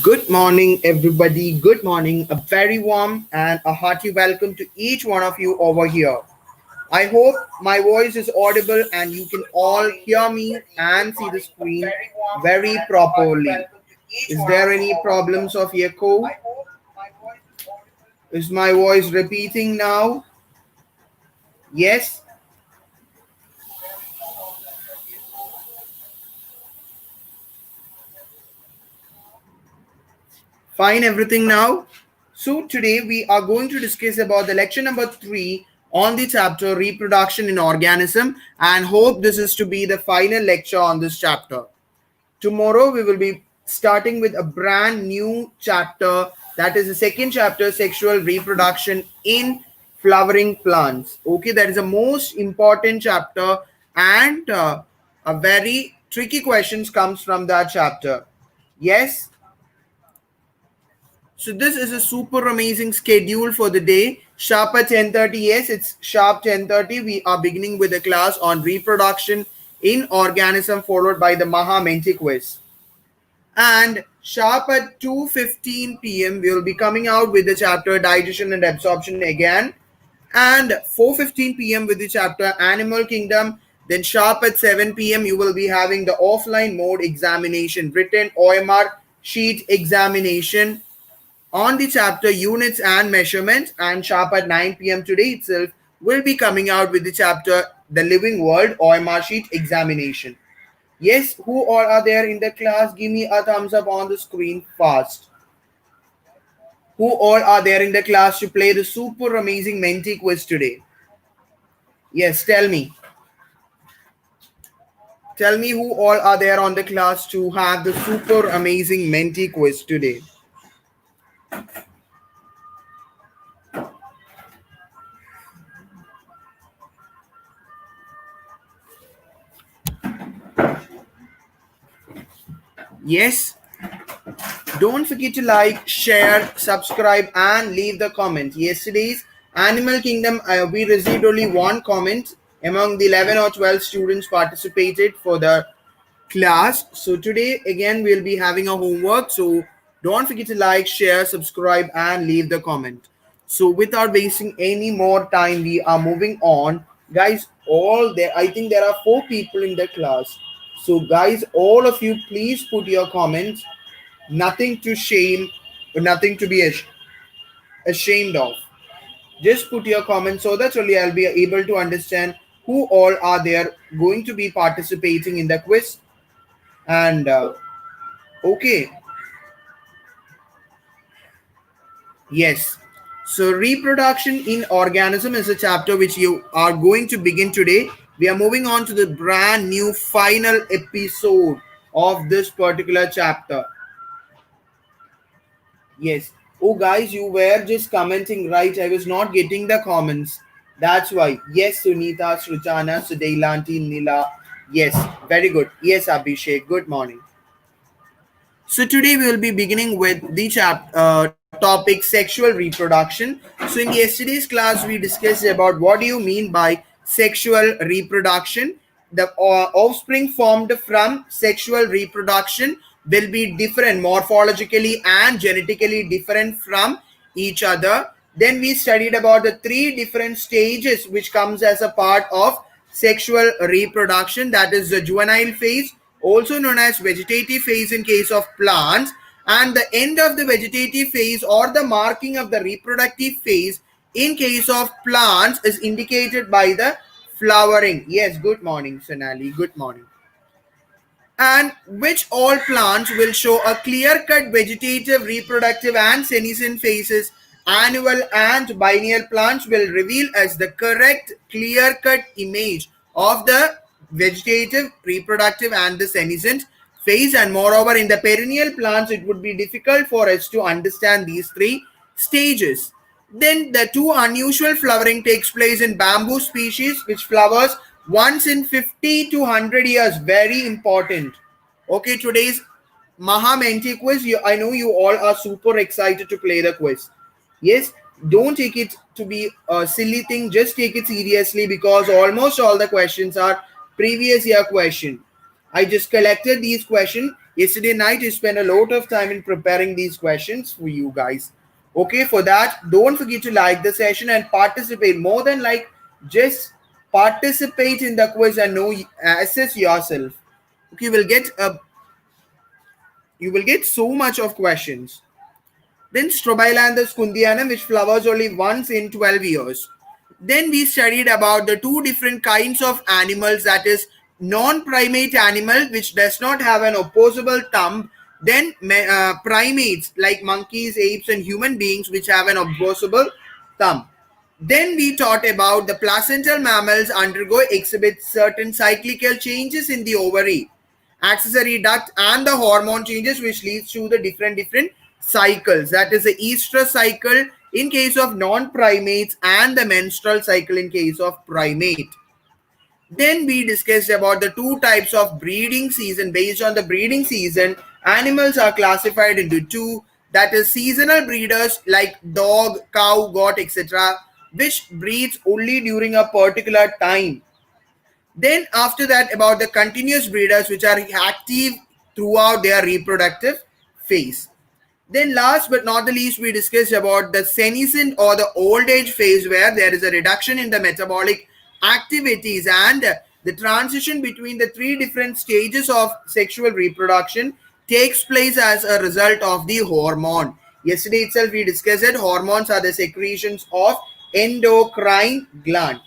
Good morning, everybody. Good morning. A very warm and a hearty welcome to each one of you over here. I hope my voice is audible and you can all hear me and see the screen very properly. Is there any problems of echo? Is my voice repeating now? Yes? Fine, everything now? So today we are going to discuss about the lecture number 3 on the chapter Reproduction in Organism, and hope this is to be the final lecture on this chapter. Tomorrow we will be starting with a brand new chapter, that is the second chapter, Sexual Reproduction in Flowering Plants. Okay, that is the most important chapter, and a very tricky questions comes from that chapter. Yes. So this is a super amazing schedule for the day. Sharp at 10:30. Yes, it's sharp 10:30. We are beginning with a class on reproduction in organism, followed by the Menti quiz. And sharp at 2:15 p.m. we will be coming out with the chapter digestion and absorption again. And 4:15 p.m. with the chapter Animal Kingdom. Then sharp at 7 p.m. you will be having the offline mode examination, written OMR sheet examination on the chapter units and measurements. And sharp at 9 p.m. today itself will be coming out with the chapter the living world OMR sheet examination. Yes, who all are there in the class? Give me a thumbs up on the screen fast. Who all are there in the class to play the super amazing Menti quiz today? Yes, tell me. Tell me who all are there on the class to have the super amazing Menti quiz today. Yes. Don't forget to like, share, subscribe, and leave the comment. Yesterday's Animal Kingdom, we received only one comment among the 11 or 12 students participated for the class. So today, again, we'll be having a homework. So don't forget to like, share, subscribe, and leave the comment. So without wasting any more time, we are moving on. Guys, all there, I think there are 4 people in the class. So guys, all of you, please put your comments. Nothing to shame, nothing to be ashamed of. Just put your comments so that only I'll be able to understand who all are there going to be participating in the quiz. And okay, yes. So reproduction in organism is a chapter which you are going to begin today. We are moving on to the brand new final episode of this particular chapter. Yes. Oh, guys, you were just commenting, right? I was not getting the comments. That's why. Yes, Sunita, Srujana, Sudailanti, Nila. Yes, very good. Yes, Abhishek. Good morning. So today we will be beginning with the topic sexual reproduction. So in yesterday's class we discussed about what do you mean by sexual reproduction. The offspring formed from sexual reproduction will be different morphologically and genetically different from each other. Then we studied about the 3 different stages which comes as a part of sexual reproduction, that is the juvenile phase, also known as vegetative phase in case of plants, and the end of the vegetative phase or the marking of the reproductive phase in case of plants is indicated by the flowering. Yes, good morning, Sonali. Good morning. And which all plants will show a clear-cut vegetative, reproductive, and senescent phases. Annual and biennial plants will reveal as the correct clear-cut image of the vegetative, reproductive, and the senescent phase. And moreover, in the perennial plants, it would be difficult for us to understand these 3 stages. Then the 2 unusual flowering takes place in bamboo species, which flowers once in 50 to 100 years. Very important. Okay, today's Maha Menti quiz. I know you all are super excited to play the quiz. Yes, Don't take it to be a silly thing, just take it seriously, because almost all the questions are previous year question. I just collected these questions yesterday night. I spent a lot of time in preparing these questions for you guys. Okay, for that, don't forget to like the session and participate. More than like, just participate in the quiz and know, assess yourself. Okay, you will get so much of questions. Then Strobilanthus kundianum, which flowers only once in 12 years. Then we studied about the two different kinds of animals, that is non-primate animal which does not have an opposable thumb, then primates like monkeys, apes and human beings which have an opposable thumb. Then we taught about the placental mammals exhibit certain cyclical changes in the ovary, accessory duct and the hormone changes which leads to the different cycles, that is the estrous cycle in case of non-primates and the menstrual cycle in case of primate. Then we discussed about the two types of breeding season. Based on the breeding season, animals are classified into two, that is seasonal breeders like dog, cow, goat, etc., which breeds only during a particular time. Then after that, about the continuous breeders which are active throughout their reproductive phase. Then last but not the least, we discussed about the senescent or the old age phase, where there is a reduction in the metabolic activities and the transition between the three different stages of sexual reproduction takes place as a result of the hormone. Yesterday itself we discussed that hormones are the secretions of endocrine gland.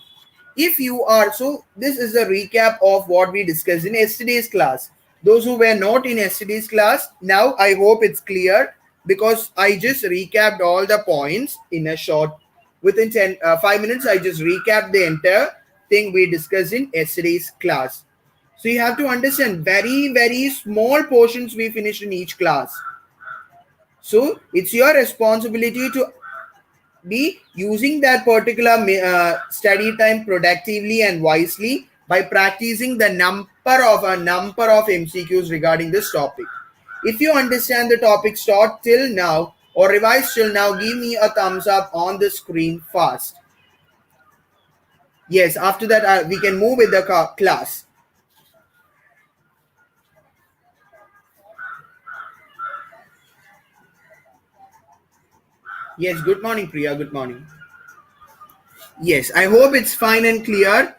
If you are, so this is a recap of what we discussed in yesterday's class. Those who were not in yesterday's class, now I hope it's clear, because I just recapped all the points in a short, within 5 minutes I just recapped the entire thing we discussed in yesterday's class. So you have to understand, very small portions we finished in each class. So it's your responsibility to be using that particular study time productively and wisely by practicing the number of MCQs regarding this topic. If you understand the topic taught till now or revised till now, give me a thumbs up on the screen fast. Yes, after that we can move with the class. Yes, good morning Priya, good morning. Yes, I hope it's fine and clear.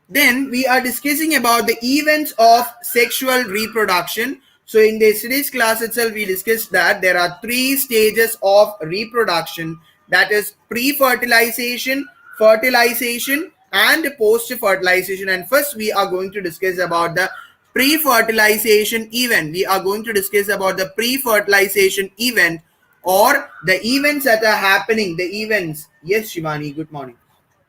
Then we are discussing about the events of sexual reproduction. So in yesterday's class itself, we discussed that there are three stages of reproduction, that is pre-fertilization, fertilization, and post-fertilization. And first, we are going to discuss about the pre-fertilization event. We are going to discuss about the pre-fertilization event, or the events that are happening. The events. Yes, Shivani. Good morning.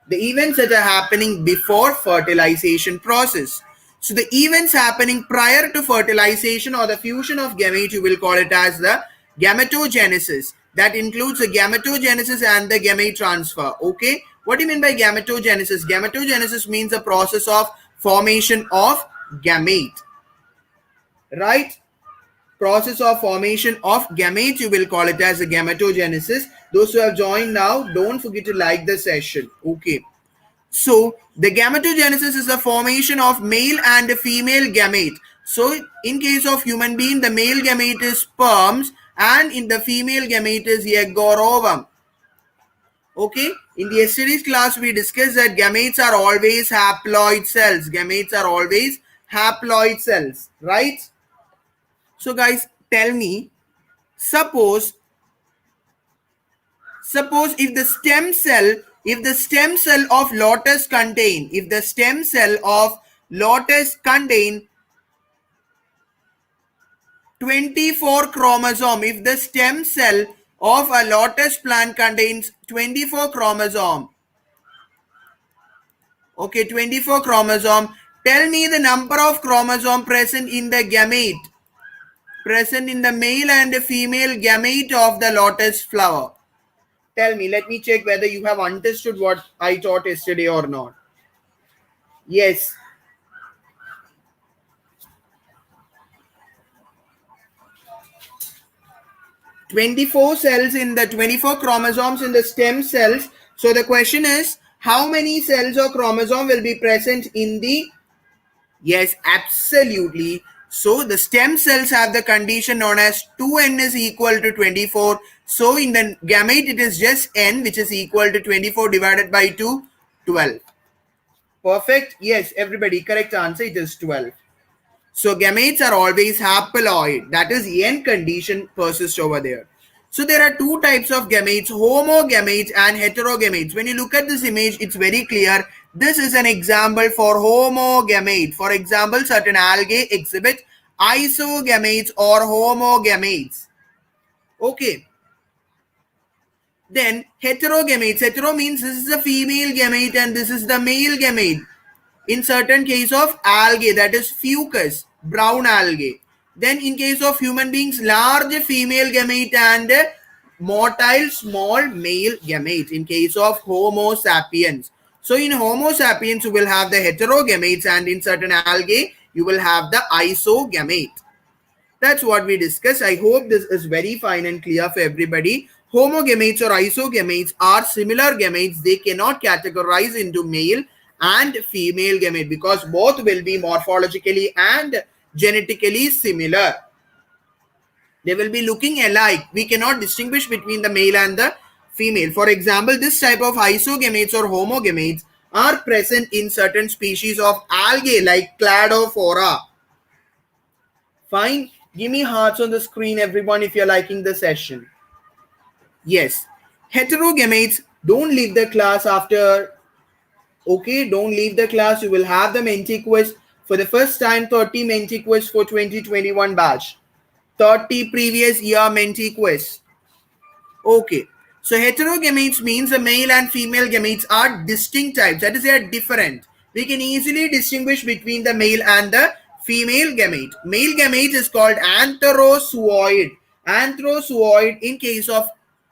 The events that are happening before fertilization process. So the events happening prior to fertilization or the fusion of gamete, you will call it as the gametogenesis. That includes the gametogenesis and the gamete transfer. Okay, what do you mean by gametogenesis? Gametogenesis means the process of formation of gamete, right? Process of formation of gamete, you will call it as a gametogenesis. Those who have joined now, don't forget to like the session. Okay, so the gametogenesis is the formation of male and female gamete. So in case of human being, the male gamete is sperms and in the female gamete is egg or ovum. Okay, in the yesterday's class we discussed that gametes are always haploid cells. Gametes are always haploid cells, right? So guys, tell me, suppose suppose if the stem cell of lotus contain, if the stem cell of lotus contain 24 chromosome, if the stem cell of a lotus plant contains 24 chromosome, okay, 24 chromosome, tell me the number of chromosome present in the gamete, present in the male and female gamete of the lotus flower. Tell me, let me check whether you have understood what I taught yesterday or not. Yes, 24 cells in the 24 chromosomes in the stem cells. So the question is, how many cells or chromosome will be present in the, yes, absolutely. So the stem cells have the condition known as 2n is equal to 24. So in the gamete it is just n, which is equal to 24 divided by 2, 12. Perfect. Yes, everybody, correct answer, it is 12. So gametes are always haploid. That is N condition persists over there. So there are two types of gametes, homogametes and heterogametes. When you look at this image, it's very clear. This is an example for homogamete. For example, certain algae exhibit isogametes or homogametes. Okay. Then heterogametes. Hetero means this is the female gamete and this is the male gamete. In certain case of algae, that is fucus, brown algae. Then in case of human beings, large female gamete and motile small male gamete in case of Homo sapiens. So in Homo sapiens, you will have the heterogametes, and in certain algae, you will have the isogamete. That's what we discussed. I hope this is very fine and clear for everybody. Homogametes or isogametes are similar gametes. They cannot categorize into male and female gamete because both will be morphologically and genetically similar. They will be looking alike. We cannot distinguish between the male and the female. For example, this type of isogametes or homogametes are present in certain species of algae like Cladophora. Fine. Give me hearts on the screen, everyone, if you're liking the session. Yes. Heterogametes, don't leave the class after. Okay, don't leave the class. You will have the Menti quiz. For the first time, 30 Menti quiz for 2021 batch. 30 previous year Menti quiz. Okay. So heterogametes means the male and female gametes are distinct types. That is, they are different. We can easily distinguish between the male and the female gamete. Male gamete is called antherozooid. Antherozooid in case of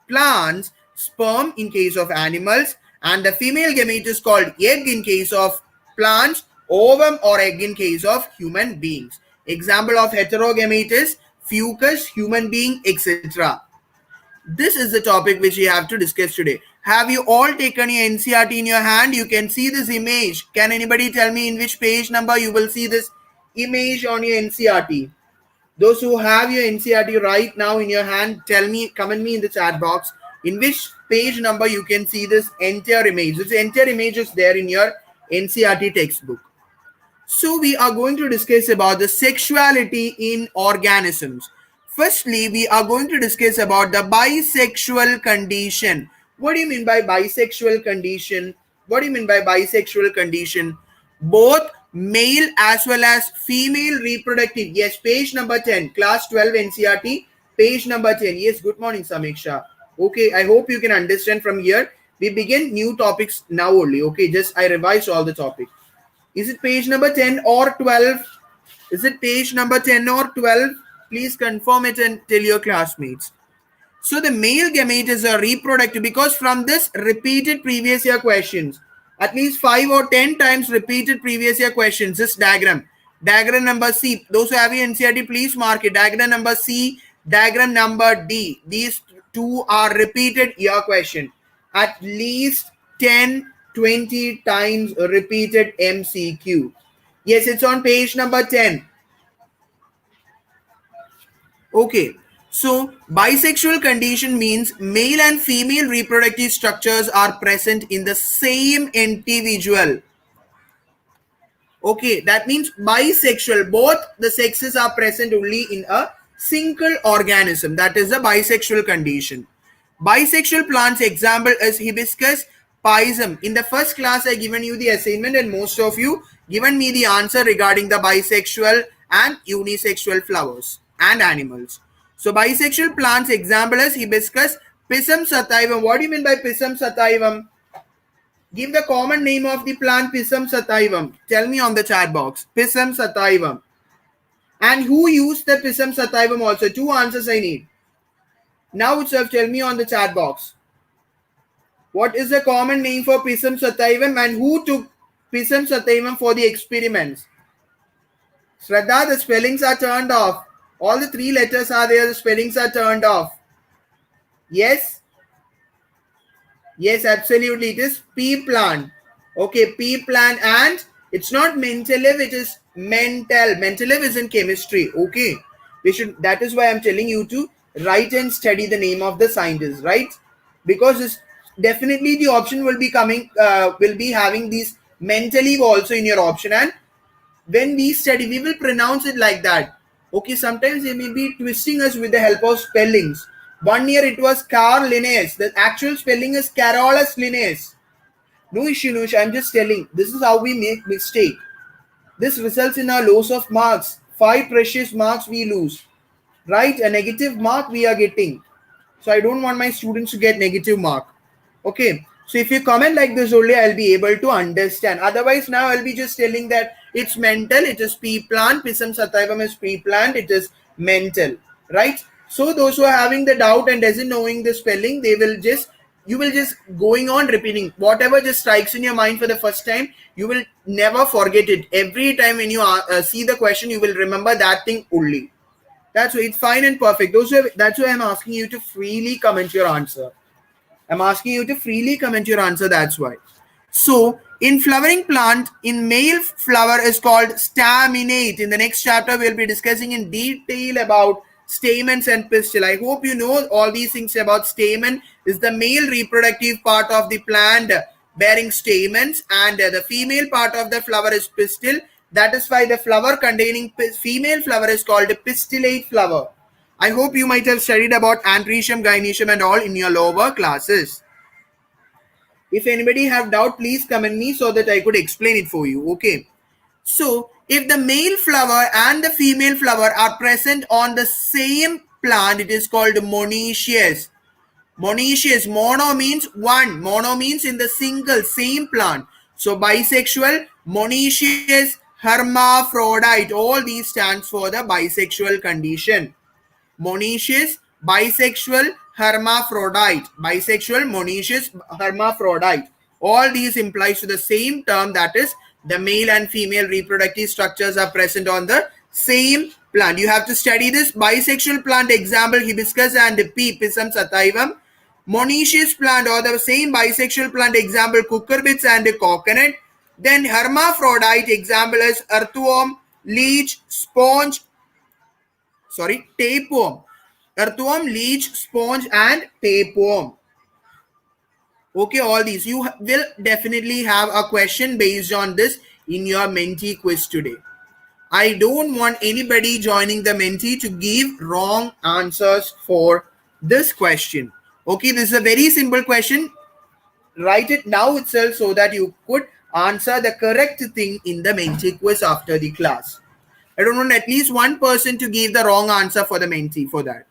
plants, sperm in case of animals, and the female gamete is called egg in case of plants, ovum or egg in case of human beings. Example of heterogamete is fucus, human being, etc. This is the topic which we have to discuss today. Have you all taken your NCERT in your hand? You can see this image. Can anybody tell me in which page number you will see this image on your NCERT? Those who have your NCERT right now in your hand, tell me, comment me in the chat box, in which page number you can see this entire image. This entire image is there in your NCERT textbook. So we are going to discuss about the sexuality in organisms. Firstly, we are going to discuss about the bisexual condition. What do you mean by bisexual condition? What do you mean by bisexual condition? Both male as well as female reproductive. Yes, page number 10, class 12 NCERT, page number 10. Yes, good morning, Samiksha. Okay, I hope you can understand from here. We begin new topics now only. Okay, just I revised all the topics. Is it page number 10 or 12? Is it page number 10 or 12? Please confirm it and tell your classmates. So the male gamete is a reproductive because from this repeated previous year questions, at least 5 or 10 times repeated previous year questions, this diagram. Diagram number C. Those who have your NCERT, please mark it. Diagram number C, diagram number D. These two are repeated year question. At least 10 20 times repeated MCQ. Yes, it's on page number 10. Okay. So bisexual condition means male and female reproductive structures are present in the same individual. Okay, that means bisexual. Both the sexes are present only in a single organism. That is a bisexual condition. Bisexual plants example is hibiscus pisum. In the first class, I given you the assignment and most of you given me the answer regarding the bisexual and unisexual flowers and animals. So bisexual plants example is hibiscus pisum sativum. What do you mean by pisum sativum? Give the common name of the plant Pisum sativum. Tell me on the chat box. Pisum sativum. And who used the Pisum sativum also? Two answers I need. Now itself tell me on the chat box. What is the common name for Pisum sativum and who took Pisum sativum for the experiments? Shraddha, the spellings are turned off. All the three letters are there. The spellings are turned off. Yes, yes, absolutely. It is pea plant. Okay, pea plant, and it's not mentalive, it is mental. Mentalive is in chemistry. Okay, we should. That is why I'm telling you to write and study the name of the scientist, right? Because it's definitely the option will be coming. Will be having these mentally also in your option, and when we study, we will pronounce it like that. Okay, sometimes they may be twisting us with the help of spellings. 1 year it was Carl Linnaeus. The actual spelling is Carolus Linnaeus. No issue, no issue. I'm just telling. This is how we make mistake. This results in a loss of marks. 5 precious marks we lose. Right? A negative mark we are getting. So I don't want my students to get negative mark. Okay. So if you comment like this only, I'll be able to understand. Otherwise, now I'll be just telling that it's mental, it is pea plant, Pisum sativum is pea plant, it is mental. Right? So those who are having the doubt and doesn't knowing the spelling, they will just you will just going on repeating whatever just strikes in your mind for the first time. You will never forget it. Every time when you see the question, you will remember that thing only. That's why it's fine and perfect. That's why I'm asking you to freely comment your answer. I'm asking you to freely comment your answer. That's why. So, in flowering plant, in male flower is called staminate. In the next chapter, we'll be discussing in detail about stamens and pistil. I hope you know all these things about stamen. Is the male reproductive part of the plant bearing stamens, and the female part of the flower is pistil. That is why the flower containing female flower is called a pistillate flower. I hope you might have studied about anthrecium, gynoecium and all in your lower classes. If anybody have doubt, please comment me so that I could explain it for you. Okay. So, if the male flower and the female flower are present on the same plant, it is called monoecious. Monoecious, mono means one. Mono means in the single, same plant. So, bisexual, monoecious, hermaphrodite. All these stands for the bisexual condition. Monoecious, bisexual, hermaphrodite. Bisexual, monoecious, hermaphrodite. All these implies to the same term, that is the male and female reproductive structures are present on the same plant. You have to study this. Bisexual plant example hibiscus and pea, Pisum sativum. Monoecious plant or the same bisexual plant example cucurbits and coconut. Then hermaphrodite example is earthworm, leech, sponge, tapeworm. Earthworm, leech, sponge, and tapeworm. Okay, all these. You will definitely have a question based on this in your Menti quiz today. I don't want anybody joining the Menti to give wrong answers for this question. Okay, this is a very simple question. Write it now itself so that you could answer the correct thing in the Menti quiz after the class. I don't want at least one person to give the wrong answer for the Menti for that.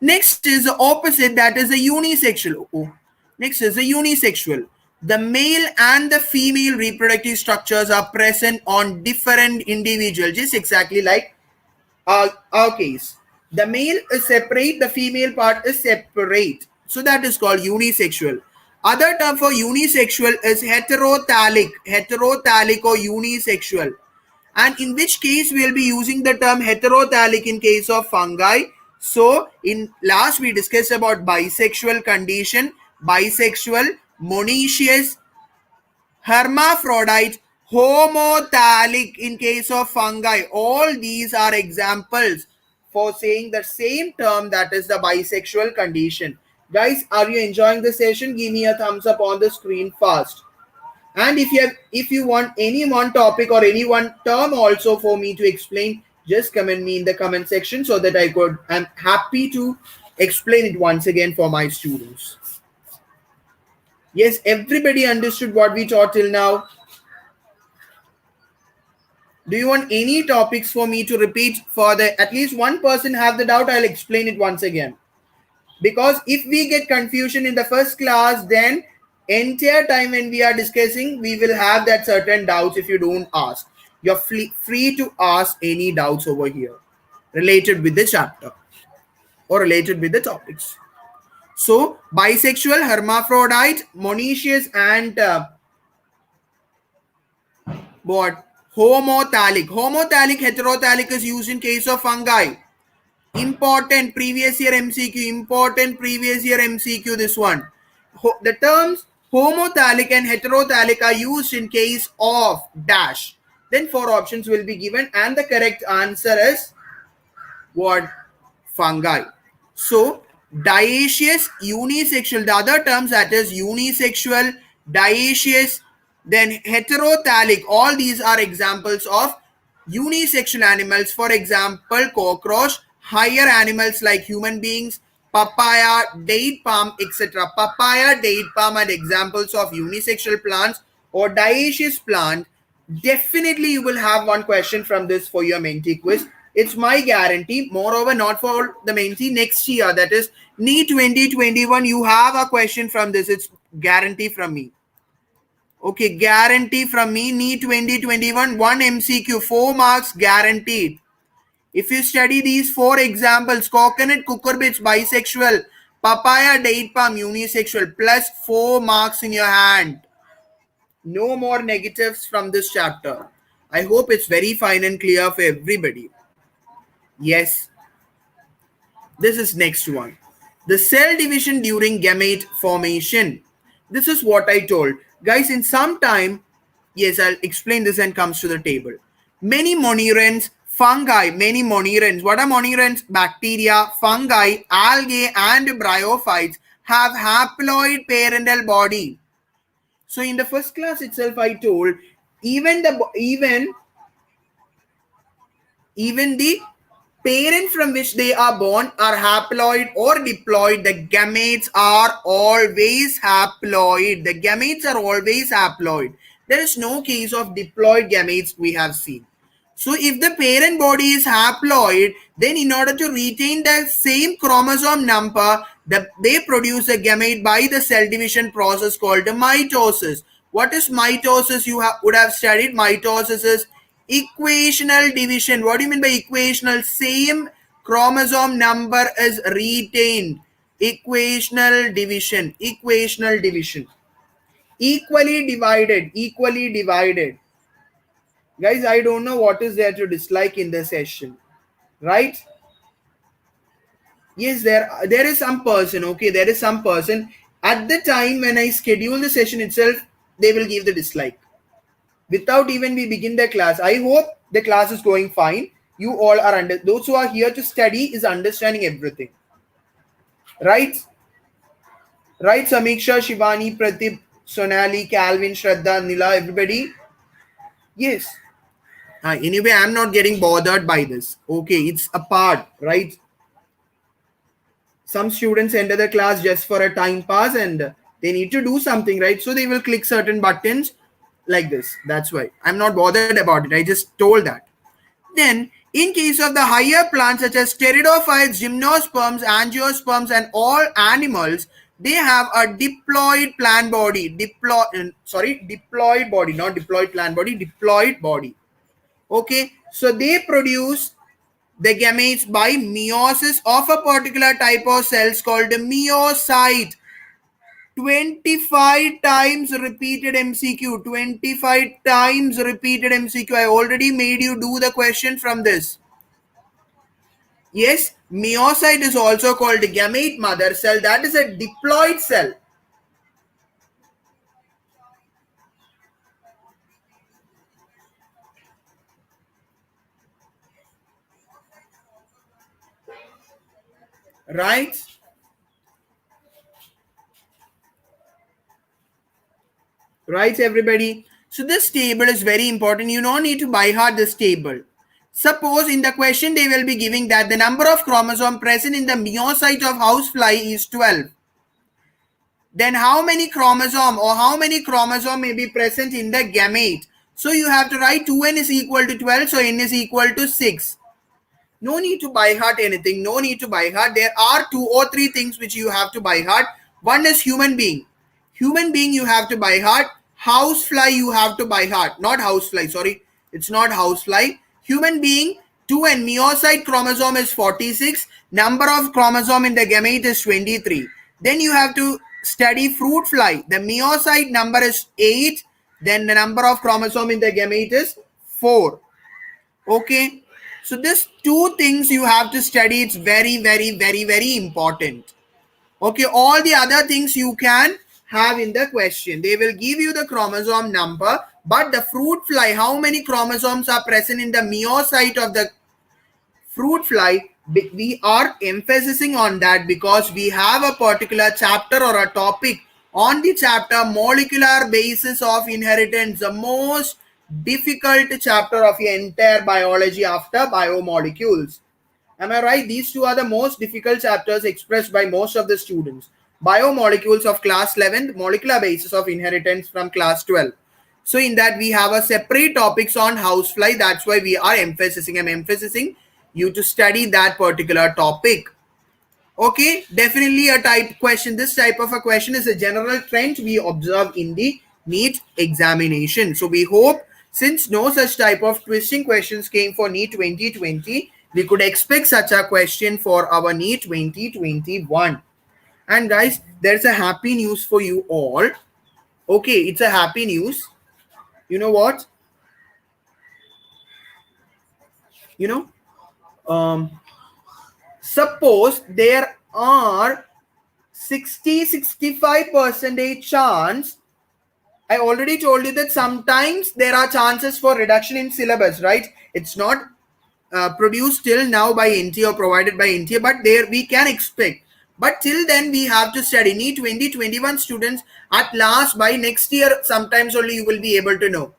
Next is the opposite, that is a unisexual. Next is a unisexual. The male and the female reproductive structures are present on different individuals, just exactly like our case. The male is separate, the female part is separate. So that is called unisexual. Other term for unisexual is heterothallic or unisexual. And in which case we will be using the term heterothallic in case of fungi. So in last we discussed about bisexual condition, bisexual, monoecious, hermaphrodite, homothallic in case of fungi. All these are examples for saying the same term, that is the bisexual condition. Guys, are you enjoying the session? Give me a thumbs up on the screen fast. And if you want any one topic or any one term also for me to explain, just comment me in the comment section so that I'm happy to explain it once again for my students. Yes, everybody understood what we taught till now. Do you want any topics for me to repeat for the at least one person have the doubt? I'll explain it once again. Because if we get confusion in the first class, then entire time when we are discussing, we will have that certain doubts if you don't ask. You're free to ask any doubts over here related with the chapter or related with the topics. So, bisexual, hermaphrodite, monoecious, and what? Homothallic. Homothallic, heterothallic is used in case of fungi. Important previous year MCQ. Important previous year MCQ. This one. The terms homothallic and heterothallic are used in case of dash. Then four options will be given, and the correct answer is what? Fungi. So dioecious, unisexual, the other terms, that is unisexual, dioecious, then heterothallic, all these are examples of unisexual animals. For example, cockroach. Higher animals like human beings, papaya, date palm, etc. Papaya, date palm are examples of unisexual plants or dioecious plant. Definitely you will have one question from this for your Menti quiz. It's my guarantee. Moreover, not for the Menti, next year, that is Neet 2021, you have a question from this. It's guarantee from me. Okay, guarantee from me. Neet 2021, one MCQ, 4 marks guaranteed. If you study these four examples, coconut, cucurbits, bisexual, papaya, date palm, unisexual, plus 4 marks in your hand. No more negatives from this chapter. I hope it's very fine and clear for everybody. Yes. This is next one. The cell division during gamete formation. This is what I told. Guys, in some time, yes, I'll explain this and comes to the table. Many monoerens, fungi, many monoerens. What are monoerens? Bacteria, fungi, algae, and bryophytes have haploid parental body. So in the first class itself, I told even the parent from which they are born are haploid or diploid. The gametes are always haploid. The gametes are always haploid. There is no case of diploid gametes we have seen. So if the parent body is haploid, then in order to retain the same chromosome number, they produce a gamete by the cell division process called the mitosis. What is mitosis? You would have studied. Mitosis is equational division. What do you mean by equational? Same chromosome number is retained. Equational division. Equational division. Equally divided. Equally divided. Guys, I don't know what is there to dislike in the session, right? Yes, there is some person. Okay, there is some person. At the time when I schedule the session itself, they will give the dislike without even we begin the class. I hope the class is going fine. You all are those who are here to study is understanding everything, right? Right, Samiksha, Shivani, Pratip, Sonali, Calvin, Shraddha, Nila, everybody. Yes. Anyway, I'm not getting bothered by this. Okay, it's a part, right? Some students enter the class just for a time pass and they need to do something, right? So they will click certain buttons like this. That's why I'm not bothered about it. I just told that. Then, in case of the higher plants such as pteridophytes, gymnosperms, angiosperms, and all animals, they have a diploid plant body. Diploid body, not diploid plant body, diploid body. Okay, so they produce the gametes by meiosis of a particular type of cells called the meiocyte. 25 times repeated MCQ. 25 times repeated MCQ. I already made you do the question from this. Yes, meiocyte is also called gamete mother cell. That is a diploid cell. Right? Right, everybody? So this table is very important. You don't need to by heart this table. Suppose in the question they will be giving that the number of chromosomes present in the meiocyte of housefly is 12. Then how many chromosome may be present in the gamete? So you have to write 2n is equal to 12, so n is equal to 6. No need to by heart anything. No need to by heart. There are 2 or 3 things which you have to by heart. One is human being. Human being you have to by heart. Housefly you have to by heart. Not housefly, sorry. It's not housefly. Human being, 2n. Meiocyte chromosome is 46. Number of chromosome in the gamete is 23. Then you have to study fruit fly. The meiocyte number is 8. Then the number of chromosome in the gamete is 4. Okay. So this two things you have to study. It's very, very, very, very important. Okay, all the other things you can have in the question. They will give you the chromosome number, but the fruit fly, how many chromosomes are present in the meiocyte of the fruit fly, we are emphasizing on that because we have a particular chapter or a topic on the chapter molecular basis of inheritance, the most difficult chapter of the entire biology after biomolecules. Am I right? These two are the most difficult chapters expressed by most of the students. Biomolecules of class 11, molecular basis of inheritance from class 12. So in that we have a separate topics on housefly. That's why we are emphasizing. I'm emphasizing you to study that particular topic. Okay, definitely a type question. This type of a question is a general trend we observe in the NEET examination. So we hope since no such type of twisting questions came for NEET 2020, we could expect such a question for our NEET 2021. And guys, there's a happy news for you all. Okay, it's a happy news. You know what? You know, um, suppose there are 60-65% chance. I already told you that sometimes there are chances for reduction in syllabus, right? It's not produced till now by NT or provided by NT, but there we can expect. But till then we have to study. NEET 2021 students at last by next year sometimes only you will be able to know.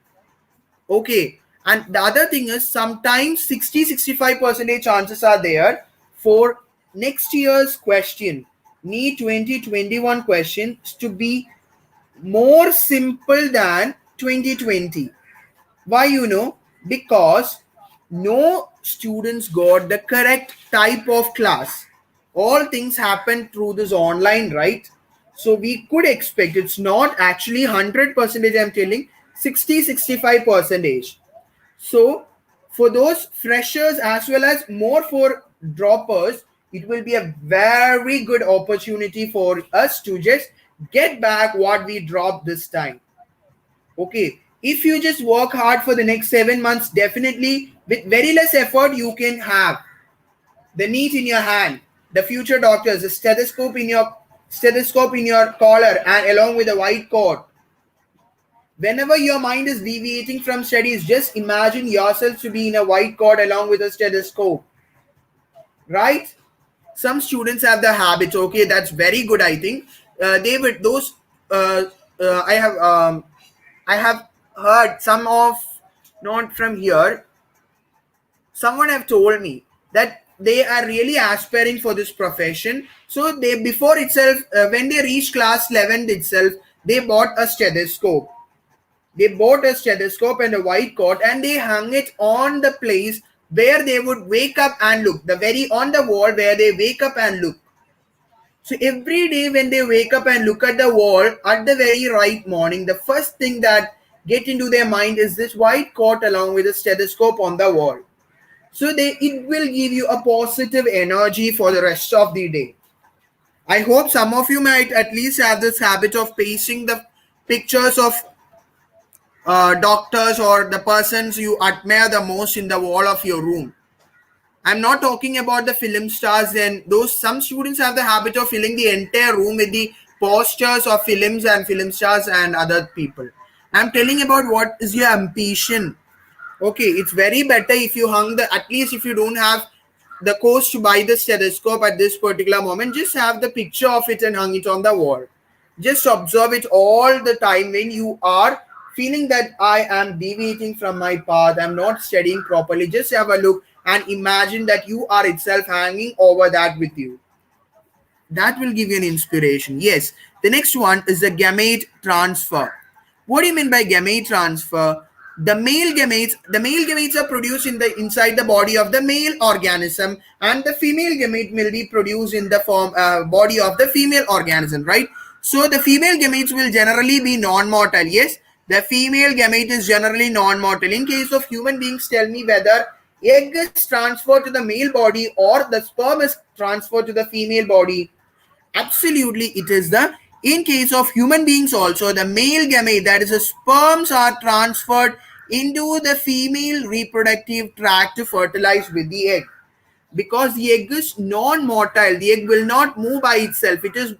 Okay. And the other thing is sometimes 60-65% chances are there for next year's question, NEET 2021 questions to be more simple than 2020. Why you know? Because no students got the correct type of class. All things happen through this online, right? So we could expect it's not actually 100%, I'm telling 60-65 percentage. So for those freshers as well as more for droppers, it will be a very good opportunity for us to just get back what we dropped this time. Okay, if you just work hard for the next 7 months, definitely with very less effort you can have the NEET in your hand, the future doctors, the stethoscope in your collar, and along with a white coat. Whenever your mind is deviating from studies, just imagine yourself to be in a white coat along with a stethoscope, right? Some students have the habit. Okay, that's very good. I think they would those. Uh, I have heard some of not from here. Someone have told me that they are really aspiring for this profession. So they before itself, when they reach class 11 itself, they bought a stethoscope. They bought a stethoscope and a white coat and they hung it on the place where they would wake up and look. The very on the wall where they wake up and look. So every day when they wake up and look at the wall at the very right morning, the first thing that get into their mind is this white coat along with a stethoscope on the wall. So it will give you a positive energy for the rest of the day. I hope some of you might at least have this habit of pasting the pictures of doctors or the persons you admire the most in the wall of your room. I'm not talking about the film stars and those some students have the habit of filling the entire room with the posters of films and film stars and other people. I'm telling about what is your ambition. Okay, it's very better if you hung the at least if you don't have the cost to buy the stethoscope at this particular moment, just have the picture of it and hung it on the wall. Just observe it all the time when you are feeling that I am deviating from my path, I'm not studying properly. Just have a look and imagine that you are itself hanging over that with you. That will give you an inspiration. Yes. The next one is the gamete transfer. What do you mean by gamete transfer? The male gametes are produced in the inside the body of the male organism, and the female gamete will be produced in the form body of the female organism, right? So the female gametes will generally be non-motile. Yes, the female gamete is generally non-motile. In case of human beings, tell me whether egg is transferred to the male body or the sperm is transferred to the female body. Absolutely, it is the in case of human beings also the male gamete, that is the sperms are transferred into the female reproductive tract to fertilize with the egg. Because the egg is non-motile, the egg will not move by itself. It is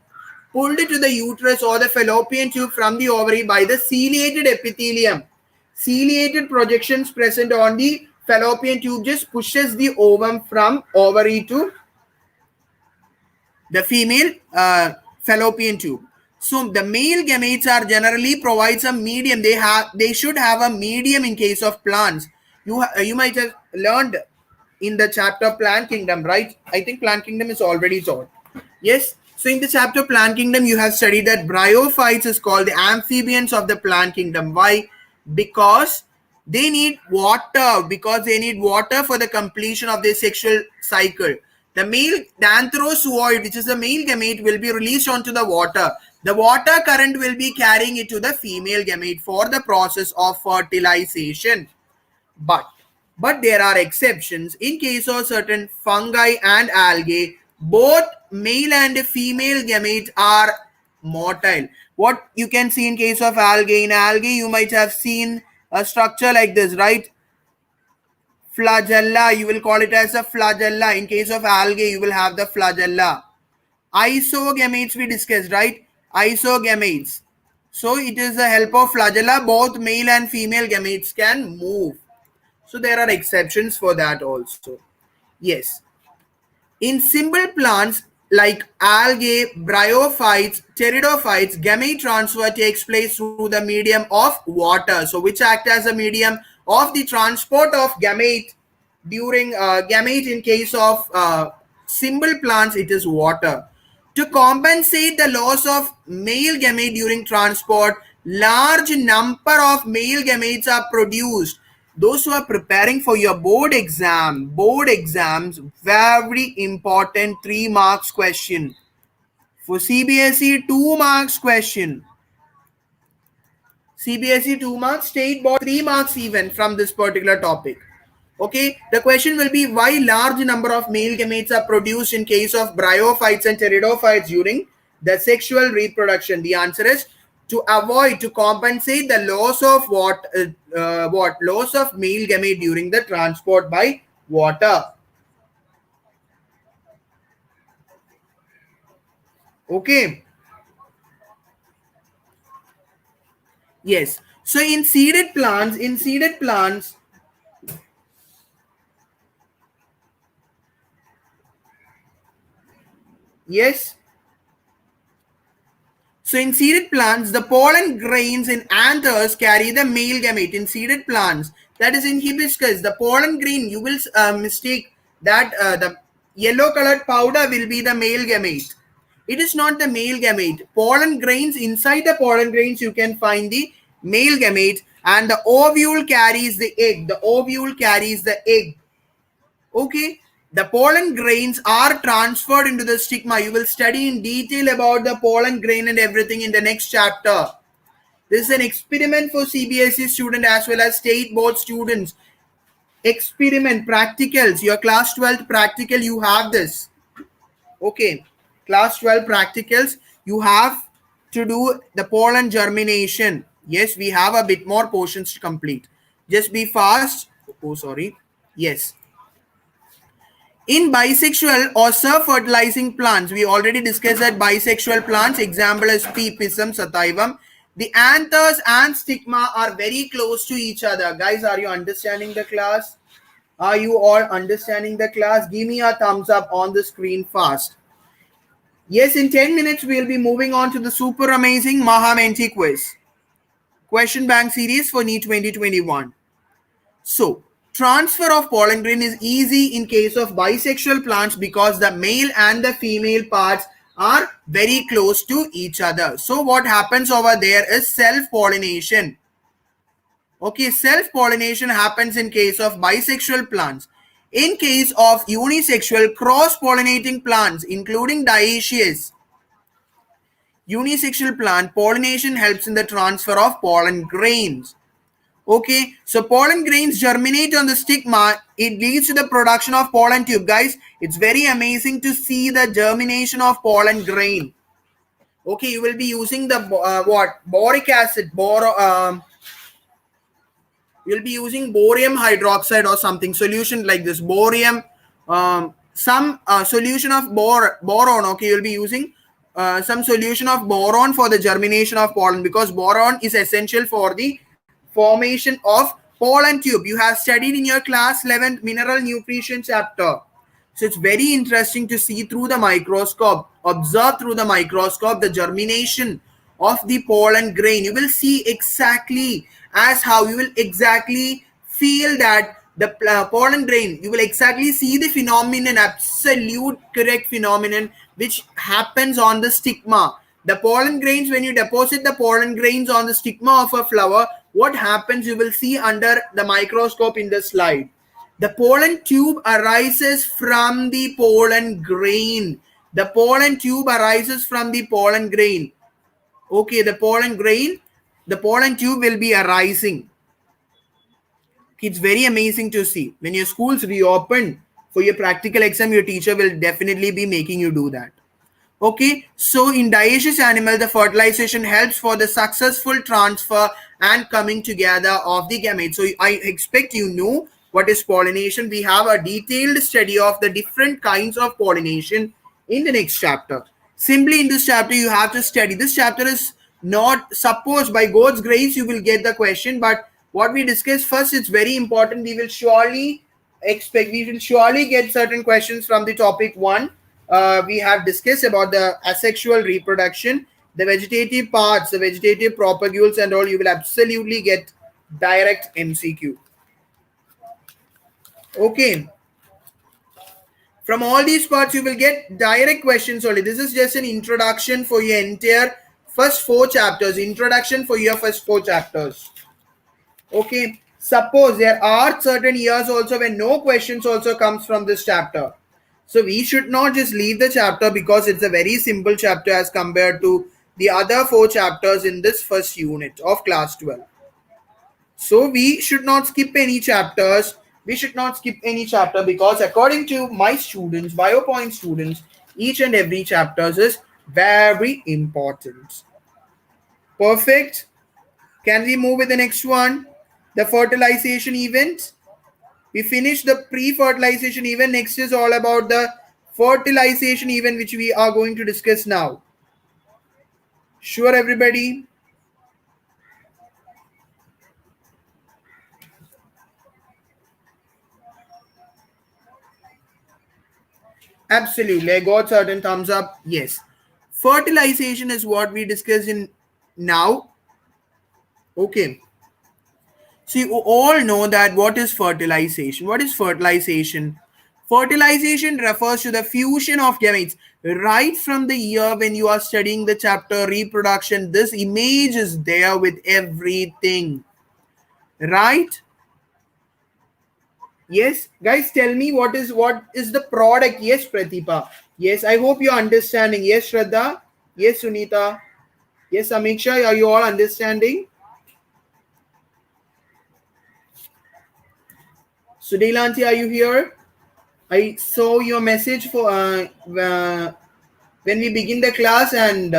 pulled to the uterus or the fallopian tube from the ovary by the ciliated epithelium. Ciliated projections present on the fallopian tube just pushes the ovum from ovary to the female fallopian tube. So the male gametes are generally provides a medium. They should have a medium in case of plants. You might have learned in the chapter plant kingdom, right? I think plant kingdom is already taught. Yes. So in the chapter plant kingdom, you have studied that bryophytes is called the amphibians of the plant kingdom. Why? Because they need water. Because they need water for the completion of their sexual cycle. The anthrozooid, which is the male gamete, will be released onto the water. The water current will be carrying it to the female gamete for the process of fertilization. But there are exceptions. In case of certain fungi and algae, both male and female gamete are motile. What you can see in case of algae, in algae you might have seen a structure like this, right? Flagella, you will call it as a flagella. In case of algae, you will have the flagella. Isogametes we discussed, right? Isogametes. So it is the help of flagella, both male and female gametes can move. So there are exceptions for that also. Yes. In simple plants like algae, bryophytes, pteridophytes, gamete transfer takes place through the medium of water. So which act as a medium of the transport of gamete during gamete in case of simple plants, it is water. To compensate the loss of male gamete during transport, large number of male gametes are produced. Those who are preparing for your board exams, very important 3 marks question. For CBSE 2 marks question. CBSE 2 marks, state board 3 marks even from this particular topic. Okay, the question will be why large number of male gametes are produced in case of bryophytes and pteridophytes during the sexual reproduction. The answer is to compensate the loss of loss of male gamete during the transport by water. Okay. Yes. So in seeded plants, yes. So in seeded plants, the pollen grains in anthers carry the male gamete. In seeded plants, that is in hibiscus, the pollen grain, you will mistake that the yellow colored powder will be the male gamete. It is not the male gamete. Pollen grains, inside the pollen grains, you can find the male gamete, and the ovule carries the egg. The ovule carries the egg. Okay, the pollen grains are transferred into the stigma. You will study in detail about the pollen grain and everything in the next chapter. This is an experiment for CBSE student as well as state board students. Experiment, practicals, your class 12 practical, you have this. Okay, class 12 practicals, you have to do the pollen germination. Yes, we have a bit more portions to complete. Just be fast. Oh, sorry. Yes. In bisexual or self-fertilizing plants, we already discussed that bisexual plants, example is P. pisum sativum. The anthers and stigma are very close to each other. Guys, are you understanding the class? Are you all understanding the class? Give me a thumbs up on the screen fast. Yes, in 10 minutes, we'll be moving on to the super amazing Menti quiz. Question bank series for NEET 2021. So, transfer of pollen grain is easy in case of bisexual plants because the male and the female parts are very close to each other. So, what happens over there is self-pollination. Okay, self-pollination happens in case of bisexual plants. In case of unisexual cross-pollinating plants, including dioecious, unisexual plant, pollination helps in the transfer of pollen grains. Okay, so pollen grains germinate on the stigma. It leads to the production of pollen tube. Guys, it's very amazing to see the germination of pollen grain. Okay, you will be using the boric acid. You you'll be using borium hydroxide or something solution like this. Borium, some solution of boron. Okay, you'll be using some solution of boron for the germination of pollen, because boron is essential for the formation of pollen tube. You have studied in your class 11 mineral nutrition chapter. So it's very interesting to see through the microscope, observe through the microscope the germination of the pollen grain. You will see exactly as how you will exactly feel that the pollen grain, you will exactly see the phenomenon, absolute correct phenomenon which happens on the stigma. The pollen grains, when you deposit the pollen grains on the stigma of a flower, what happens you will see under the microscope in the slide. The pollen tube arises from the pollen grain. The pollen tube arises from the pollen grain. Okay, the pollen grain, the pollen tube will be arising. It's very amazing to see. When your schools reopen for your practical exam, your teacher will definitely be making you do that. Okay, so in dioecious animal, the fertilization helps for the successful transfer and coming together of the gametes. So I expect you know what is pollination. We have a detailed study of the different kinds of pollination in the next chapter. Simply in this chapter, you have to study. This chapter is not, suppose by God's grace you will get the question, but what we discuss first, it's very important. We will surely get certain questions from the topic 1. We have discussed about the asexual reproduction, the vegetative parts, the vegetative propagules and all. You will absolutely get direct MCQ. Okay, from all these parts you will get direct questions only. This is just an introduction for your entire first 4 chapters. Introduction for your first 4 chapters. Okay, suppose there are certain years also when no questions also comes from this chapter. So we should not just leave the chapter because it's a very simple chapter as compared to the other 4 chapters in this first unit of class 12. So we should not skip any chapters. We should not skip any chapter because according to my students, biopoint students, each and every chapter is very important. Perfect. Can we move with the next one? The fertilization event. We finished the pre-fertilization event. Next is all about the fertilization event, which we are going to discuss now. Sure, everybody? Absolutely. I got certain thumbs up. Yes. Fertilization is what we discuss in now. Okay. So you all know that what is fertilization? What is fertilization? Fertilization refers to the fusion of gametes. Right from the year when you are studying the chapter reproduction, this image is there with everything. Right? Yes, guys, tell me what is the product? Yes, Pratipha. Yes, I hope you're understanding. Yes, Shraddha. Yes, Sunita. Yes, Amiksha, are you all understanding? Sudelanti, are you here? I saw your message for when we begin the class, and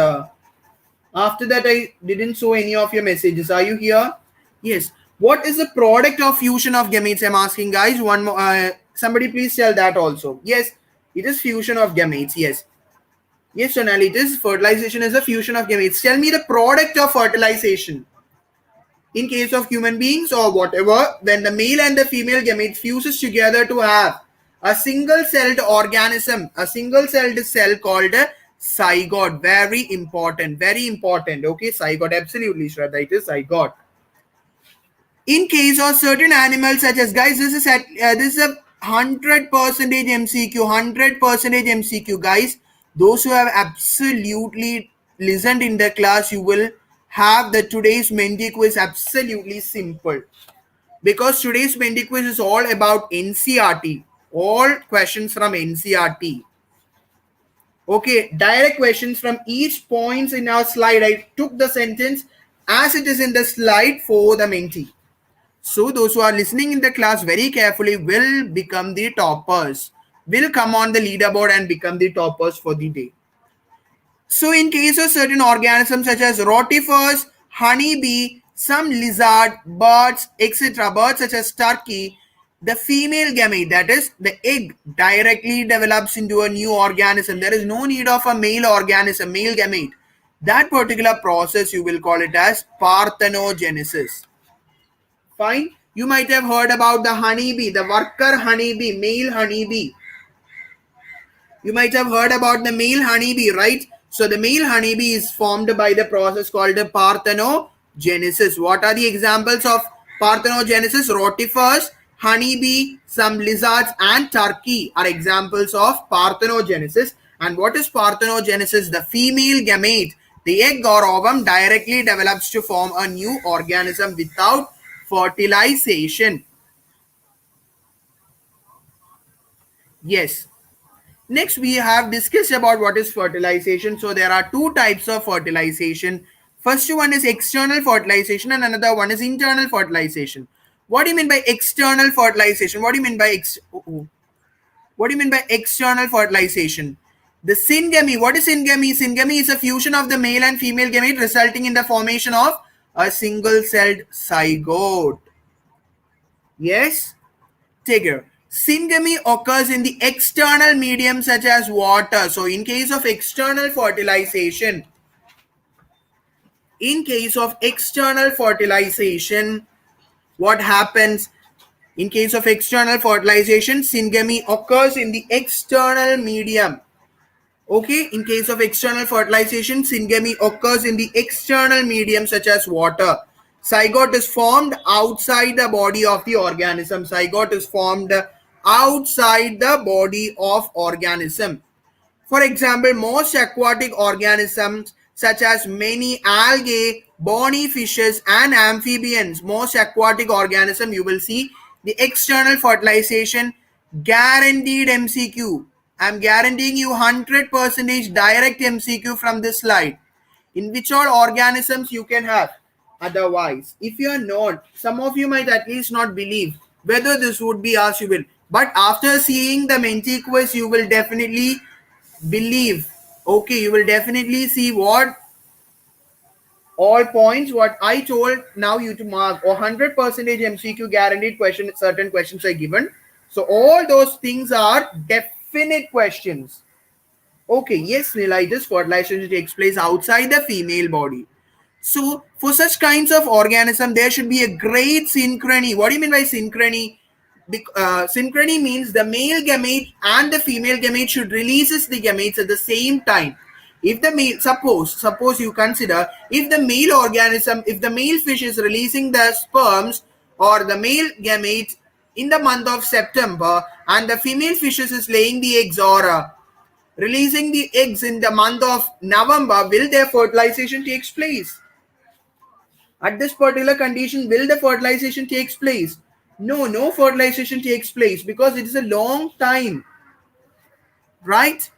after that I didn't saw any of your messages. Are you here? Yes. What is the product of fusion of gametes? I'm asking, guys. One more. Somebody please tell that also. Yes, it is fusion of gametes. Yes. Yes, Sonali, it is. Fertilization is a fusion of gametes. Tell me the product of fertilization. In case of human beings or whatever, when the male and the female gametes fuses together to have a single-celled organism, a single-celled cell called a zygote. Very important, very important. Okay, zygote, absolutely, Shraddha, it is zygote. In case of certain animals such as, guys, this is a 100% MCQ, 100% MCQ, guys. Those who have absolutely listened in the class, you will have the today's Menti quiz absolutely simple. Because today's Menti quiz is all about NCRT. All questions from NCRT. Okay, direct questions from each points in our slide. I took the sentence as it is in the slide for the Menti. So those who are listening in the class very carefully will become the toppers, will come on the leaderboard and become the toppers for the day. So in case of certain organisms such as rotifers, honeybee, some lizard, birds, etc., birds such as turkey, the female gamete, that is the egg, directly develops into a new organism. There is no need of a male organism, male gamete. That particular process you will call it as parthenogenesis. Fine. You might have heard about the honeybee, the worker honeybee, male honeybee. You might have heard about the male honeybee, right? So the male honeybee is formed by the process called the parthenogenesis. What are the examples of parthenogenesis? Rotifers, honeybee, some lizards, and turkey are examples of parthenogenesis. And what is parthenogenesis? The female gamete, the egg or ovum, directly develops to form a new organism without fertilization. Yes. Next, we have discussed about what is fertilization. So there are two types of fertilization. First one is external fertilization and another one is internal fertilization. What do you mean by external fertilization? What do you mean by external fertilization? The syngamy. What is syngamy? Syngamy is a fusion of the male and female gamete resulting in the formation of a single-celled zygote. Yes? Take care. Syngamy occurs in the external medium such as water. So in case of external fertilization, what happens? In case of external fertilization, syngamy occurs in the external medium. Okay, in case of external fertilization, syngamy occurs in the external medium such as water. Zygote is formed outside the body of the organism. Zygote is formed outside the body of organism. For example, most aquatic organisms such as many algae, bony fishes and amphibians, most aquatic organism you will see the external fertilization guaranteed MCQ. I am guaranteeing you 100% direct MCQ from this slide. In which all organisms you can have. Otherwise, if you are not, some of you might at least not believe whether this would be asked, you will. But after seeing the Menti quiz, you will definitely believe. Okay, you will definitely see what all points what I told now you to mark, or 100% MCQ guaranteed question, certain questions are given. So all those things are definite questions. Okay, yes, Nilitis, fertilization takes place outside the female body. So for such kinds of organism, there should be a great synchrony. What do you mean by synchrony? Synchrony means the male gamete and the female gamete should releases the gametes at the same time. If the male, suppose you consider, if the male organism, if the male fish is releasing the sperms or the male gamete in the month of September and the female fishes is laying the eggs or releasing the eggs in the month of November, will their fertilization takes place? At this particular condition, will the fertilization takes place? No, no fertilization takes place because it is a long time, right?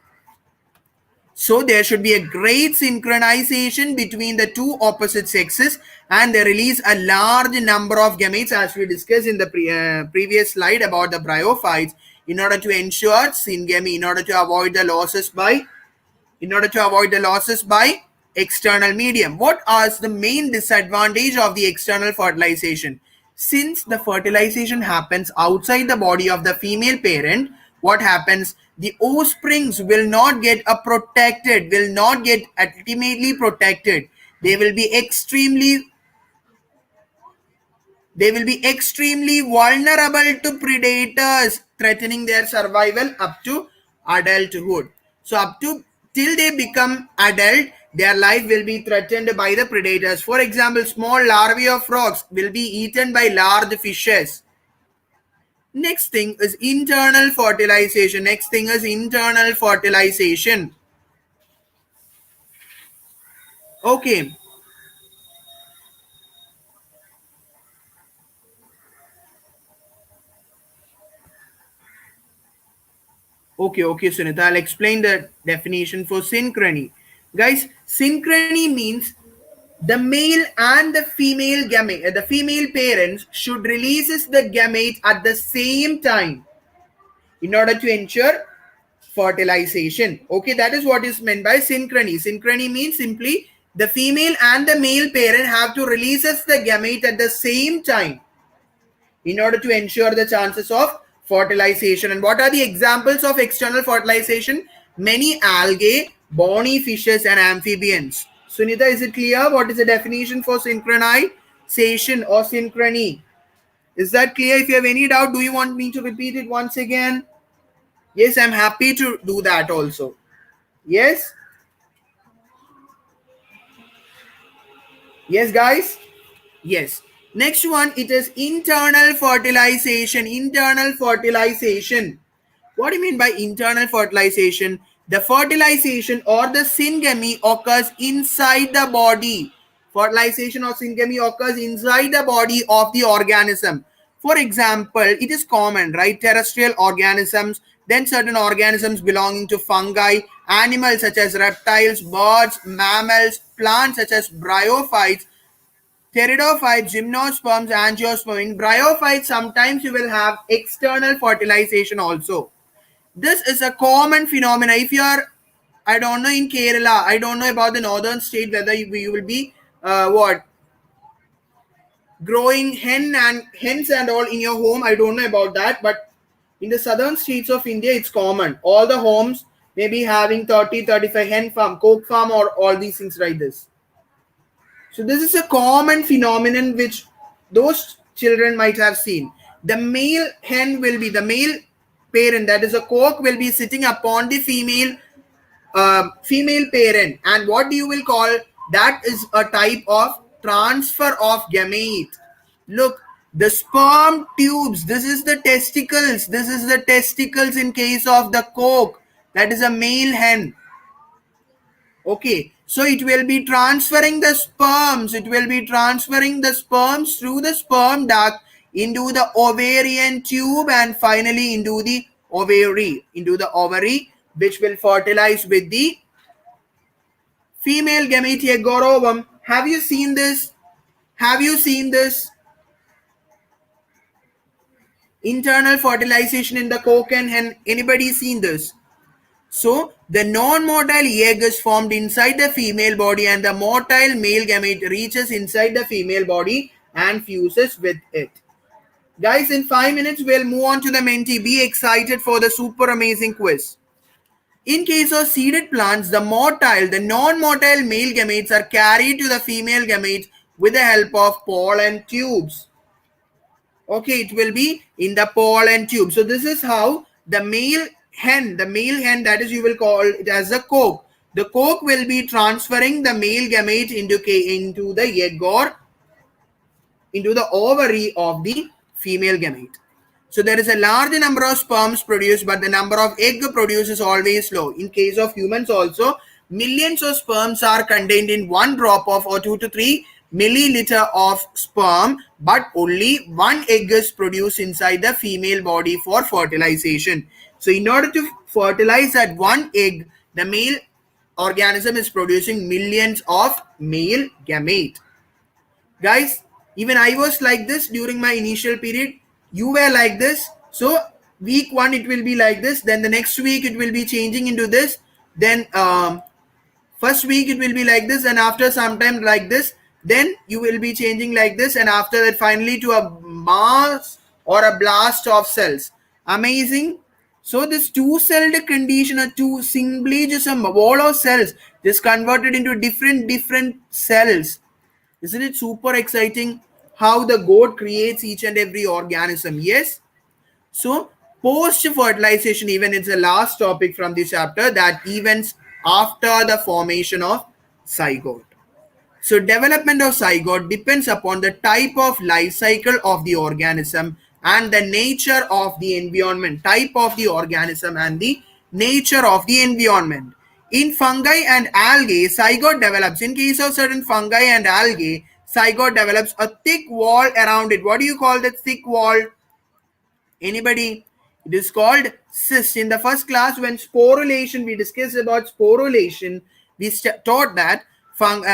So there should be a great synchronization between the two opposite sexes and they release a large number of gametes as we discussed in the previous slide about the bryophytes in order to ensure syngamy, in order to avoid the losses by external medium. What are the main disadvantage of the external fertilization? Since the fertilization happens outside the body of the female parent, what happens? The offsprings will not get protected, will not get ultimately protected. They will be extremely vulnerable to predators, threatening their survival up to adulthood. So up to till they become adult, their life will be threatened by the predators. For example, small larvae of frogs will be eaten by large fishes. Next thing is internal fertilization. Okay. Okay, Sunita. I'll explain the definition for synchrony. Guys, synchrony means the male and the female gamete, the female parents should releases the gamete at the same time in order to ensure fertilization. Okay, that is what is meant by synchrony. Synchrony means simply The female and the male parent have to releases the gamete at the same time in order to ensure the chances of fertilization. And what are the examples of external fertilization? Many algae, bony fishes, and amphibians. Sunita, is it clear? What is the definition for synchronization or synchrony? Is that clear? If you have any doubt, do you want me to repeat it once again? Yes, I'm happy to do that also. Yes? Yes, guys? Yes. Next one, it is internal fertilization. Internal fertilization. What do you mean by internal fertilization? The fertilization or the syngamy occurs inside the body. Fertilization or syngamy occurs inside the body of the organism. For example, it is common, right? Terrestrial organisms, then certain organisms belonging to fungi, animals such as reptiles, birds, mammals, plants such as bryophytes, pteridophytes, gymnosperms, angiosperms. In bryophytes, sometimes you will have external fertilization also. This is a common phenomenon. If you are, I don't know, in Kerala, I don't know about the northern state whether you will be growing hens and all in your home. I don't know about that, but in the southern states of India, it's common. All the homes may be having 30, 35 hen farm, coke farm, or all these things like this. So this is a common phenomenon which those children might have seen. The male hen will be the male parent, that is a cock, will be sitting upon the female parent, and what you will call that is a type of transfer of gamete. Look, the sperm tubes. This is the testicles. This is the testicles in case of the cock. That is a male hen. Okay, so it will be transferring the sperms. It will be transferring the sperms through the sperm duct into the ovarian tube and finally into the ovary, which will fertilize with the female gamete egg or ovum. Have you seen this? Have you seen this? Internal fertilization in the cock and hen. Anybody seen this? So, the non-motile egg is formed inside the female body and the motile male gamete reaches inside the female body and fuses with it. Guys, in 5 minutes, we'll move on to the Menti. Be excited for the super amazing quiz. In case of seeded plants, the non-motile male gametes are carried to the female gametes with the help of pollen tubes. Okay, it will be in the pollen tube. So this is how the male hen, that is, you will call it as the cock. The cock will be transferring the male gamete into the egg or into the ovary of the female gamete. So there is a large number of sperms produced, but the number of egg produced is always low. In case of humans also, millions of sperms are contained in one drop of or 2 to 3 milliliter of sperm, but only one egg is produced inside the female body for fertilization. So in order to fertilize that one egg, the male organism is producing millions of male gamete. Guys, even I was like this during my initial period. You were like this. So week 1 it will be like this, then the next week it will be changing into this, then first week it will be like this, and after some time like this, then you will be changing like this, and after that finally to a mass or a blast of cells. Amazing. So this two-celled condition or two simply just a wall of cells just converted into different cells. Isn't it super exciting how the goat creates each and every organism? Yes. So post-fertilization event is the last topic from this chapter, that events after the formation of zygote. So development of zygote depends upon the type of life cycle of the organism and the nature of the environment. Type of the organism and the nature of the environment. In fungi and algae, zygote develops. In case of certain fungi and algae, zygote develops a thick wall around it. What do you call that thick wall? Anybody? It is called cyst. In the first class, when sporulation, we discussed about sporulation, we taught that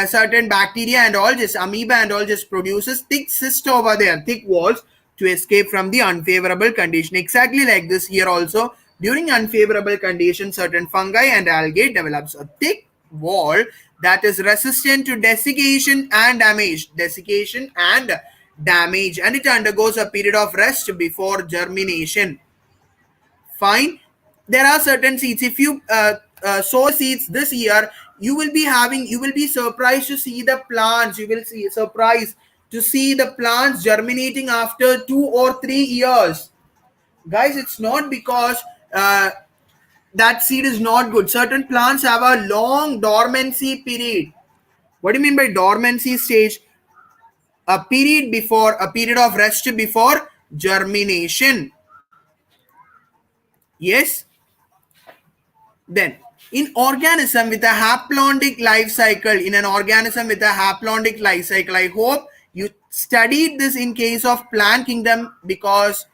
certain bacteria and all, just amoeba and all, just produces thick cyst over there, thick walls to escape from the unfavorable condition. Exactly like this here also, during unfavorable conditions, certain fungi and algae develops a thick wall that is resistant to desiccation and damage. Desiccation and damage, and it undergoes a period of rest before germination. Fine. There are certain seeds. If you sow seeds this year, you will be surprised to see the plants. You will see surprised to see the plants germinating after 2 or 3 years. Guys, it's not because that seed is not good. Certain plants have a long dormancy period. What do you mean by dormancy stage? A period of rest before germination. Yes. Then, in organism with a haplodic life cycle, I hope you studied this in case of plant kingdom, because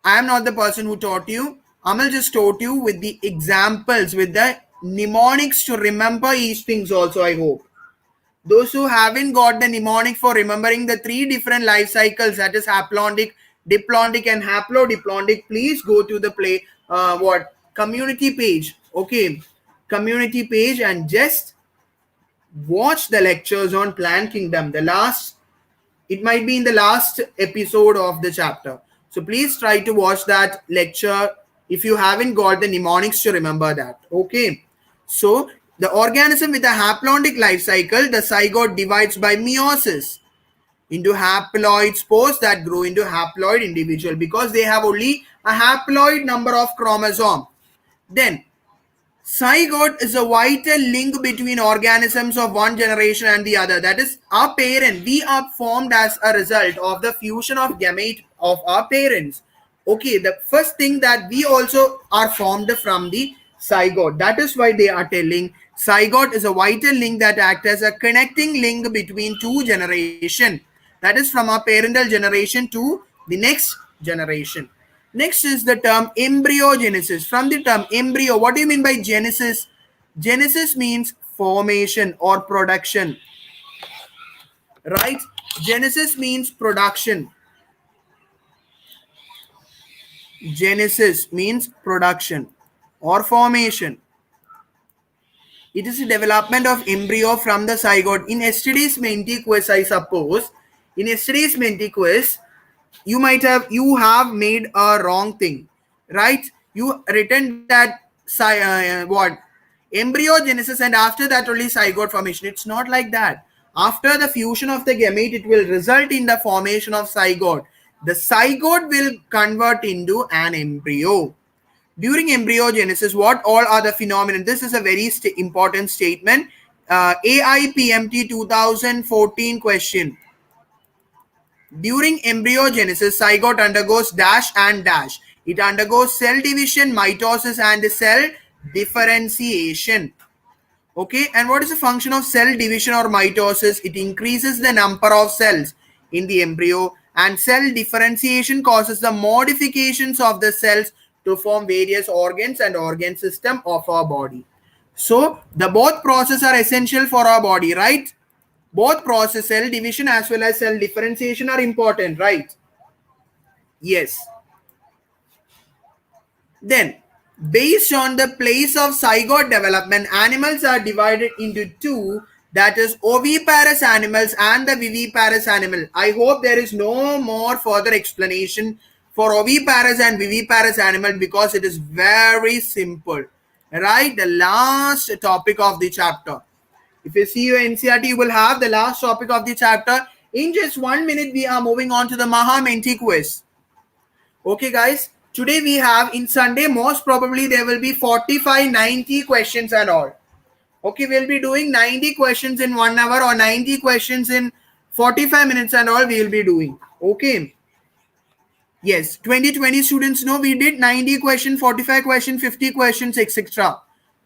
I am not the person who taught you. Amal just taught you with the examples, with the mnemonics to remember each things also, I hope. Those who haven't got the mnemonic for remembering the 3 different life cycles, that is haplodic, diplodic and haplodiplodic, please go to the community page. Okay, community page, and just watch the lectures on plant kingdom. It might be in the last episode of the chapter. So please try to watch that lecture if you haven't got the mnemonics to remember that. Okay. So the organism with a haplodic life cycle, the zygote divides by meiosis into haploid spores that grow into haploid individual, because they have only a haploid number of chromosome. Then zygote is a vital link between organisms of one generation and the other. That is, our parent, we are formed as a result of the fusion of gamete of our parents. Okay, the first thing that we also are formed from the zygote. That is why they are telling zygote is a vital link that acts as a connecting link between 2 generations. That is, from our parental generation to the next generation. Next is the term embryogenesis. From the term embryo, what do you mean by genesis? Genesis means formation or production. Right? Genesis means production. Genesis means production or formation. It is the development of embryo from the zygote. In yesterday's Menti quiz, I suppose, in yesterday's Menti quiz, you have made a wrong thing, right? You written that embryogenesis, and after that only zygote formation. It's not like that. After the fusion of the gamete, it will result in the formation of zygote. The zygote will convert into an embryo. During embryogenesis, what all are the phenomena? This is a very important statement. AIPMT 2014 question. During embryogenesis, zygote undergoes dash and dash. It undergoes cell division, mitosis, and cell differentiation. Okay, and what is the function of cell division or mitosis? It increases the number of cells in the embryo, and cell differentiation causes the modifications of the cells to form various organs and organ system of our body. So the both processes are essential for our body, right? Both process, cell division as well as cell differentiation, are important, right? Yes. Then, based on the place of zygote development, animals are divided into 2, that is oviparous animals and the viviparous animal. I hope there is no more further explanation for oviparous and viviparous animal, because it is very simple, right? The last topic of the chapter. If you see your NCRT, you will have the last topic of the chapter. In just 1 minute, we are moving on to the Maha Menti quiz. Okay, guys. Today we have, in Sunday, most probably there will be 45, 90 questions and all. Okay, we'll be doing 90 questions in 1 hour or 90 questions in 45 minutes and all we will be doing. Okay. Yes, 2020 students know we did 90 questions, 45 questions, 50 questions, etc.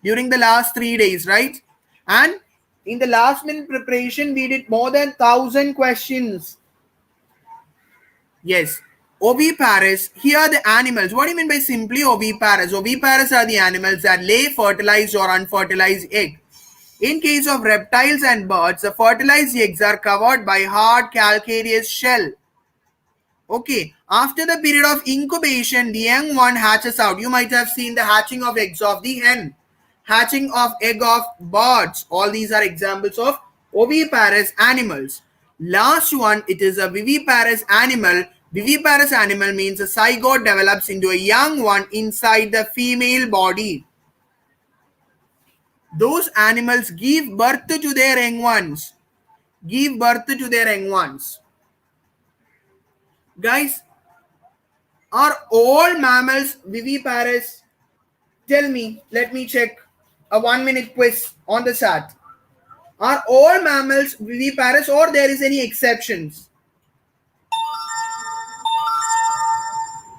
during the last 3 days, right? And in the last minute preparation, we did more than 1,000 questions. Yes. Oviparous, here are the animals. What do you mean by simply oviparous? Oviparous are the animals that lay fertilized or unfertilized egg. In case of reptiles and birds, the fertilized eggs are covered by hard calcareous shell. Okay, after the period of incubation, the young one hatches out. You might have seen the hatching of eggs of the hen. hatching of egg of birds. All these are examples of oviparous animals. Last one, it is a viviparous animal. Viviparous animal means a zygote develops into a young one inside the female body. Those animals give birth to their young ones. Give birth to their young ones. Guys, are all mammals viviparous? Tell me, let me check a 1 minute quiz on the chat. Are all mammals viviparous or there is any exceptions?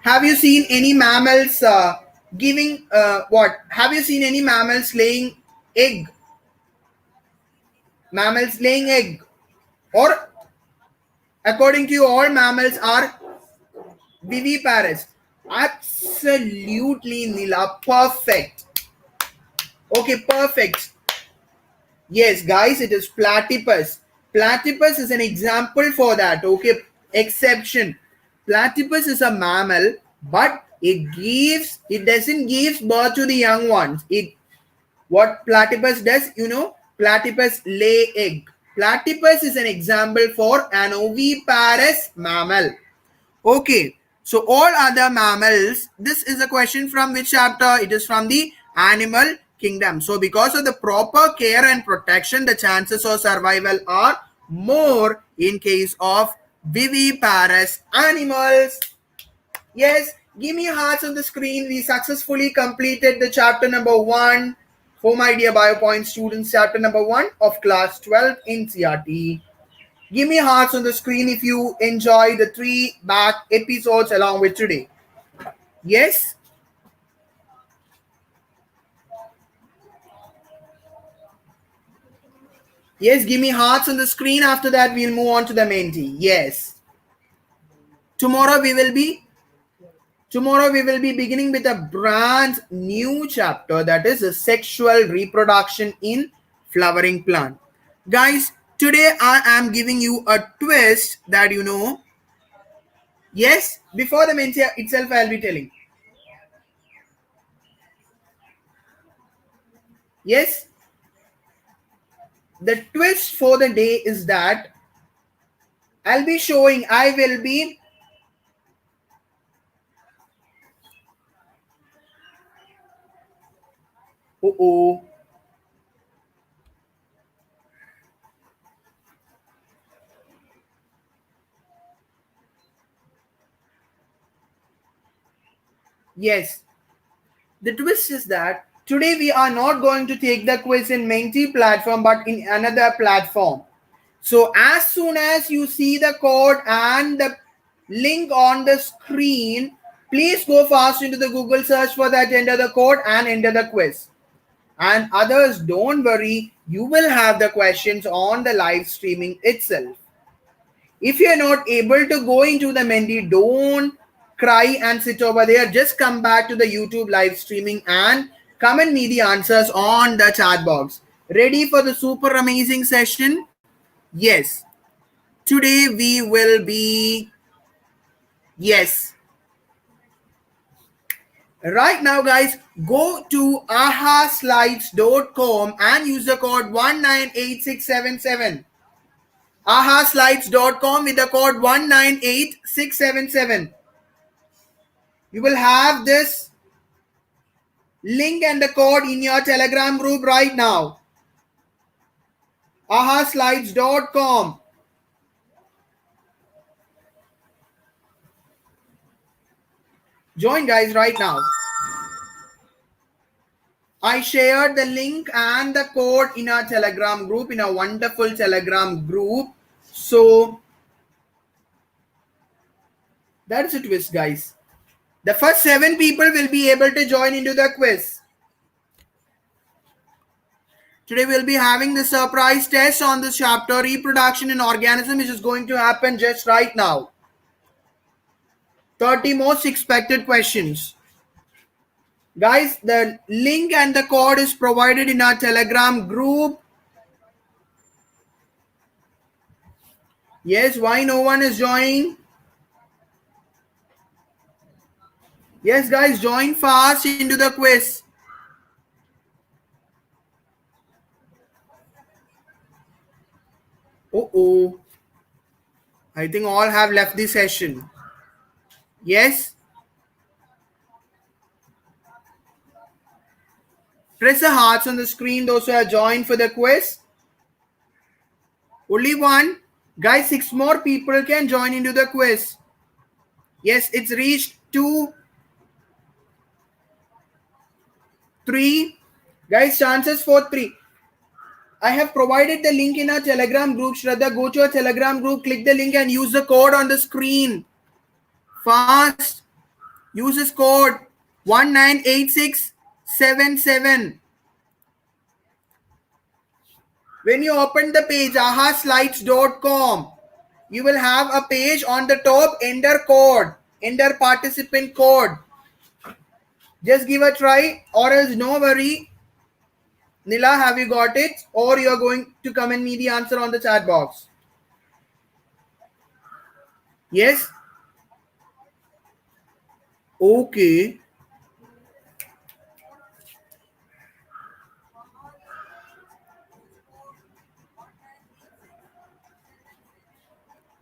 Have you seen any mammals giving what? Have you seen any mammals laying egg? Mammals laying egg? Or according to you, all mammals are viviparous? Absolutely, Nila. Perfect. Okay, perfect. Yes, guys, it is platypus. Platypus is an example for that. Okay, exception. Platypus is a mammal, but it doesn't give birth to the young ones. What platypus does, platypus lay egg. Platypus is an example for an oviparous mammal. Okay, so all other mammals, this is a question from which chapter? It is from the animal kingdom. So because of the proper care and protection, the chances of survival are more in case of viviparous animals. Yes, give me hearts on the screen. We successfully completed the chapter number 1 for my dear BioPoint students, chapter number 1 of class 12 in CRT. Give me hearts on the screen if you enjoy the 3 back episodes along with today. Yes? Yes, give me hearts on the screen. After that, we'll move on to the Menti. Yes. Tomorrow we will be beginning with a brand new chapter, that is a sexual reproduction in flowering plant. Guys, today I am giving you a twist that Yes, before the Menti itself I'll be telling. Yes, the twist for the day is that I will be oh yes, the twist is that today we are not going to take the quiz in Menti platform but in another platform. So as soon as you see the code and the link on the screen, please go fast into the Google search for that, enter the code and enter the quiz. And others, don't worry, you will have the questions on the live streaming itself. If you're not able to go into the Menti, don't cry and sit over there. Just come back to the YouTube live streaming and comment me the answers on the chat box. Ready for the super amazing session? Yes. Today we will be, yes. Right now, guys, go to ahaslides.com and use the code 198677. ahaslides.com with the code 198677. You will have this link and the code in your Telegram group right now. ahaslides.com. Join, guys, right now. I shared the link and the code in our Telegram group, in a wonderful Telegram group. So that is a twist, guys. The first 7 people will be able to join into the quiz. Today we'll be having the surprise test on this chapter, reproduction in organism, which is going to happen just right now. 30 most expected questions. Guys, the link and the code is provided in our Telegram group. Yes, why no one is joining? Yes, guys, join fast into the quiz. Oh. I think all have left the session. Yes? Press the hearts on the screen, those who have joined for the quiz. Only one. Guys, 6 more people can join into the quiz. Yes, it's reached 2, 3. Guys, chances for 3. I have provided the link in our Telegram group. Shraddha, go to our Telegram group, click the link and use the code on the screen. Fast. Use this code 198677. When you open the page ahaslides.com, you will have a page on the top, enter code, enter participant code. Just give a try, or else no worry. Nila, have you got it? Or you are going to comment me the answer on the chat box? Yes? Okay.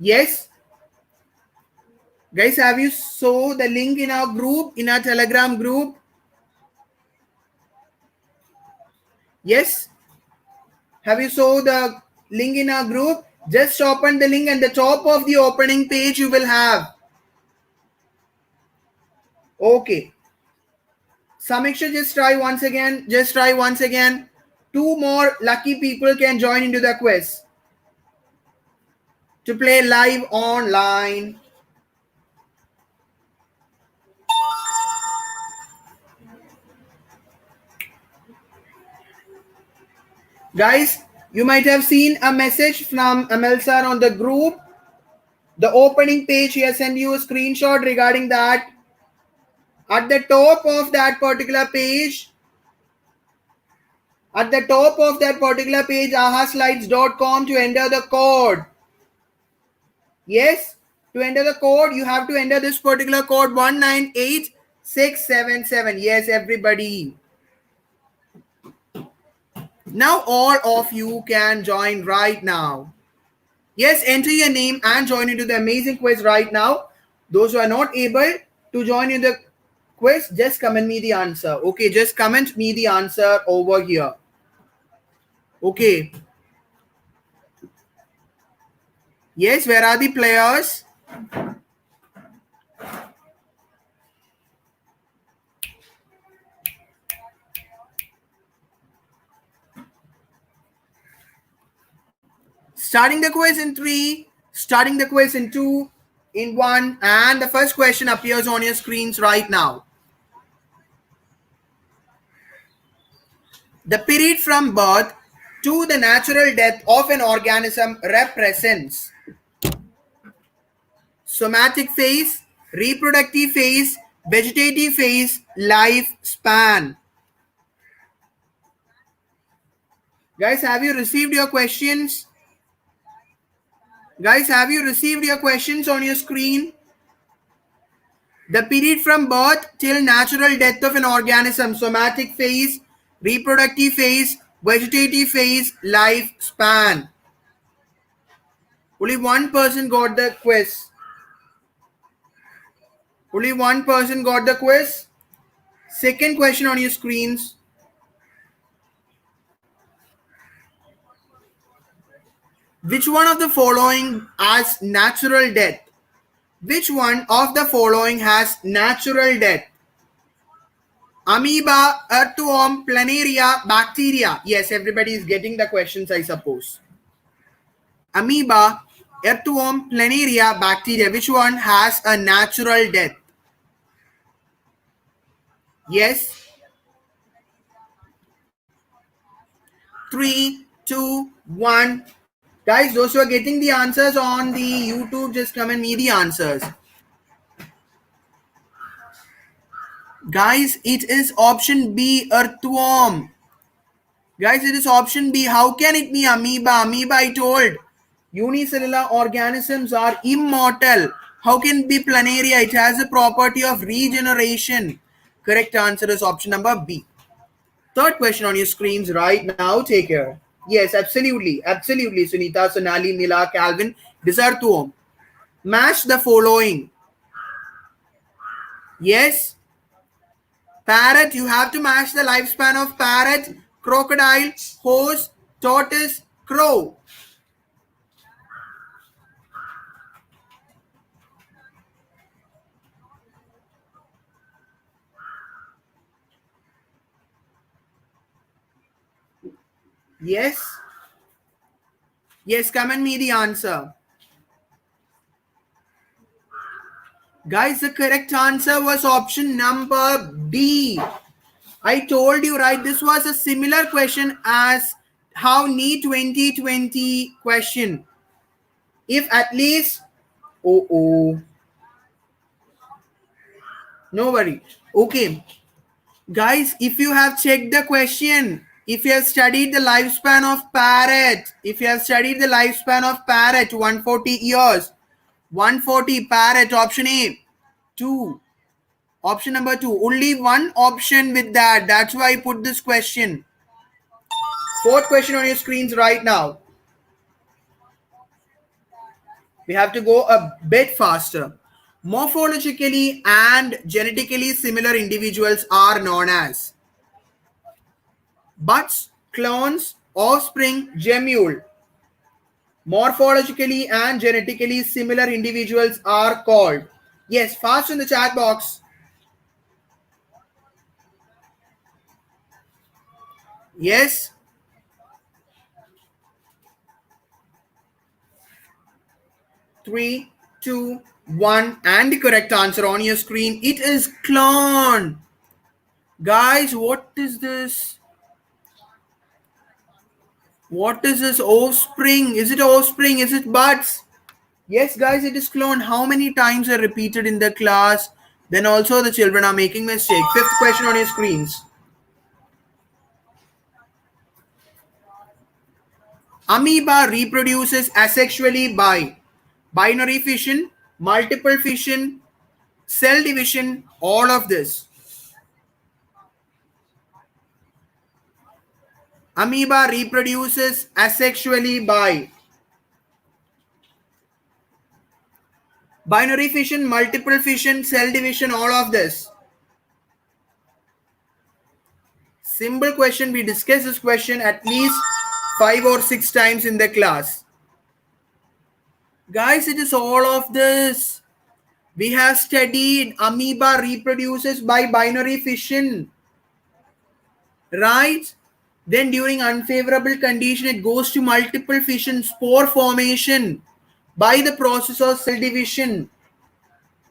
Yes? Guys, have you saw the link in our group, in our Telegram group? Yes? Have you saw the link in our group? Just open the link and the top of the opening page you will have. Okay. Samiksha, just try once again. Just try once again. 2 more lucky people can join into the quiz to play live online. Guys, you might have seen a message from Amel sir on the group. The opening page, he has sent you a screenshot regarding that. At the top of that particular page, ahaslides.com to enter the code. Yes, to enter the code, you have to enter this particular code 198677. Yes, everybody. Now all of you can join right now. Yes, enter your name and join into the amazing quiz right now. Those who are not able to join in the quiz, just comment me the answer. Okay, just comment me the answer over here. Okay. Yes, where are the players? Starting the quiz in 3, starting the quiz in 2, in 1, and the first question appears on your screens right now. The period from birth to the natural death of an organism represents somatic phase, reproductive phase, vegetative phase, life span. Guys, have you received your questions? Guys, have you received your questions on your screen? The period from birth till natural death of an organism, somatic phase, reproductive phase, vegetative phase, life span. Only one person got the quiz. Only one person got the quiz. Second question on your screens. Which one of the following has natural death? Which one of the following has natural death? Amoeba, earthworm, planaria, bacteria. Yes, everybody is getting the questions, I suppose. Amoeba, earthworm, planaria, bacteria. Which one has a natural death? Yes. 3, 2, 1. Guys, those who are getting the answers on the YouTube, just comment me the answers. Guys, it is option B, earthworm. Guys, it is option B. How can it be amoeba? Amoeba, I told. Unicellular organisms are immortal. How can it be planaria? It has the property of regeneration. Correct answer is option number B. Third question on your screens right now. Take care. Yes, absolutely. Absolutely, Sunita, Sonali, Nila, Calvin. These are two. Match the following. Yes. Parrot, you have to match the lifespan of parrot, crocodile, horse, tortoise, crow. Yes. Yes, comment me the answer. Guys, the correct answer was option number B. I told you, right? This was a similar question as how Neet 2020 question. If at least, oh, no worry. Okay, guys, if you have checked the question, if you have studied the lifespan of parrot, if you have studied the lifespan of parrot, 140 years, 140 parrot, option A, 2. Option number 2. Only one option with that. That's why I put this question. Fourth question on your screens right now. We have to go a bit faster. Morphologically and genetically similar individuals are known as buds, clones, offspring, gemule. Morphologically and genetically similar individuals are called. Yes, fast in the chat box. Yes. 3, 2, 1, and the correct answer on your screen. It is clone. Guys, what is this? What is this? Offspring? Is it offspring? Is it buds? Yes, guys, it is clone. How many times are repeated in the class? Then also the children are making mistake. Fifth question on your screens. Amoeba reproduces asexually by binary fission, multiple fission, cell division, all of this. Amoeba reproduces asexually by binary fission, multiple fission, cell division, all of this. Simple question. We discuss this question at least 5 or 6 times in the class. Guys, it is all of this. We have studied amoeba reproduces by binary fission. Right? Then during unfavorable condition, it goes to multiple fission, spore formation by the process of cell division.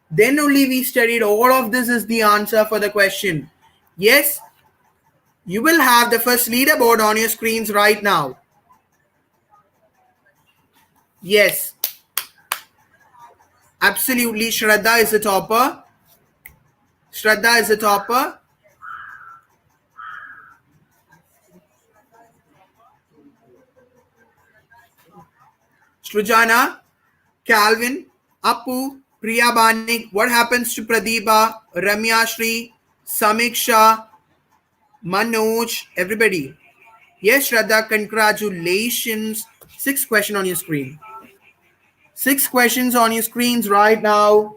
Then only we studied all of this is the answer for the question. Yes, you will have the first leaderboard on your screens right now. Yes, absolutely. Shraddha is the topper. Shraddha is the topper. Srujana, Calvin, Apu, Priya Banik. What happens to Pradeepa, Ramya Shri, Samiksha, Manoj, everybody? Yes, Shraddha, congratulations. 6 question on your screen. 6 questions on your screens right now.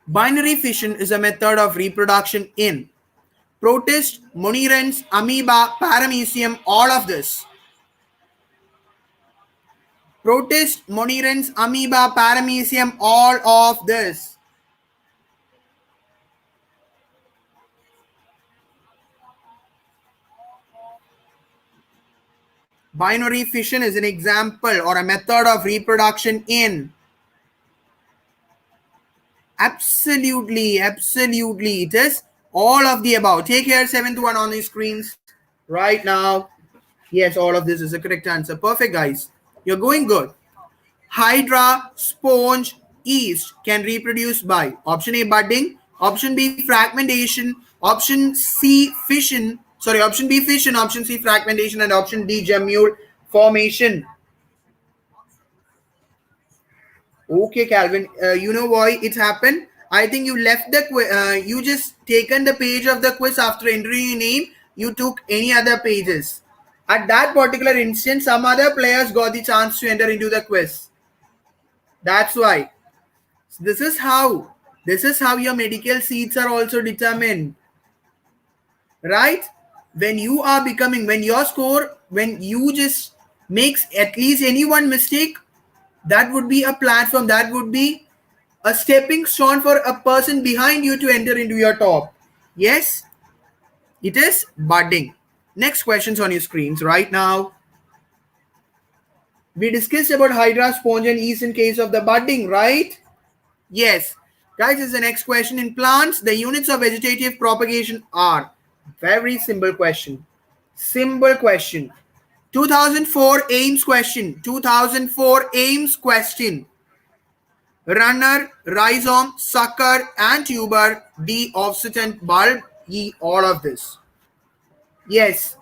Binary fission is a method of reproduction in protist, monerans, amoeba, paramecium, all of this. Protist, monerans, amoeba, paramecium, all of this. Binary fission is an example or a method of reproduction in. Absolutely, absolutely. It is all of the above. Take here, 7th one on the screens right now. Yes, all of this is the correct answer. Perfect, guys. You're going good. Hydra, sponge, yeast can reproduce by option A, budding, option B, fragmentation, option C, fission, option B, fission, option C, fragmentation, and option D, gemule formation. Okay, Calvin, you know why it happened? I think you left the you just taken the page of the quiz after entering your name. You took any other pages. At that particular instance, some other players got the chance to enter into the quiz. That's why. This is how. This is how your medical seats are also determined. Right? When you are becoming, when your score, when you just makes at least any one mistake, that would be a platform, that would be a stepping stone for a person behind you to enter into your top. Yes, it is budding. Next questions on your screens right now. We discussed about hydra, sponge and yeast in case of the budding, right? Yes. Guys, this is the next question. In plants, the units of vegetative propagation are. Very simple question. Simple question. 2004 Ames question. 2004 Ames question. Runner, rhizome, sucker, and tuber. D, offset and bulb. E, all of this. Yes.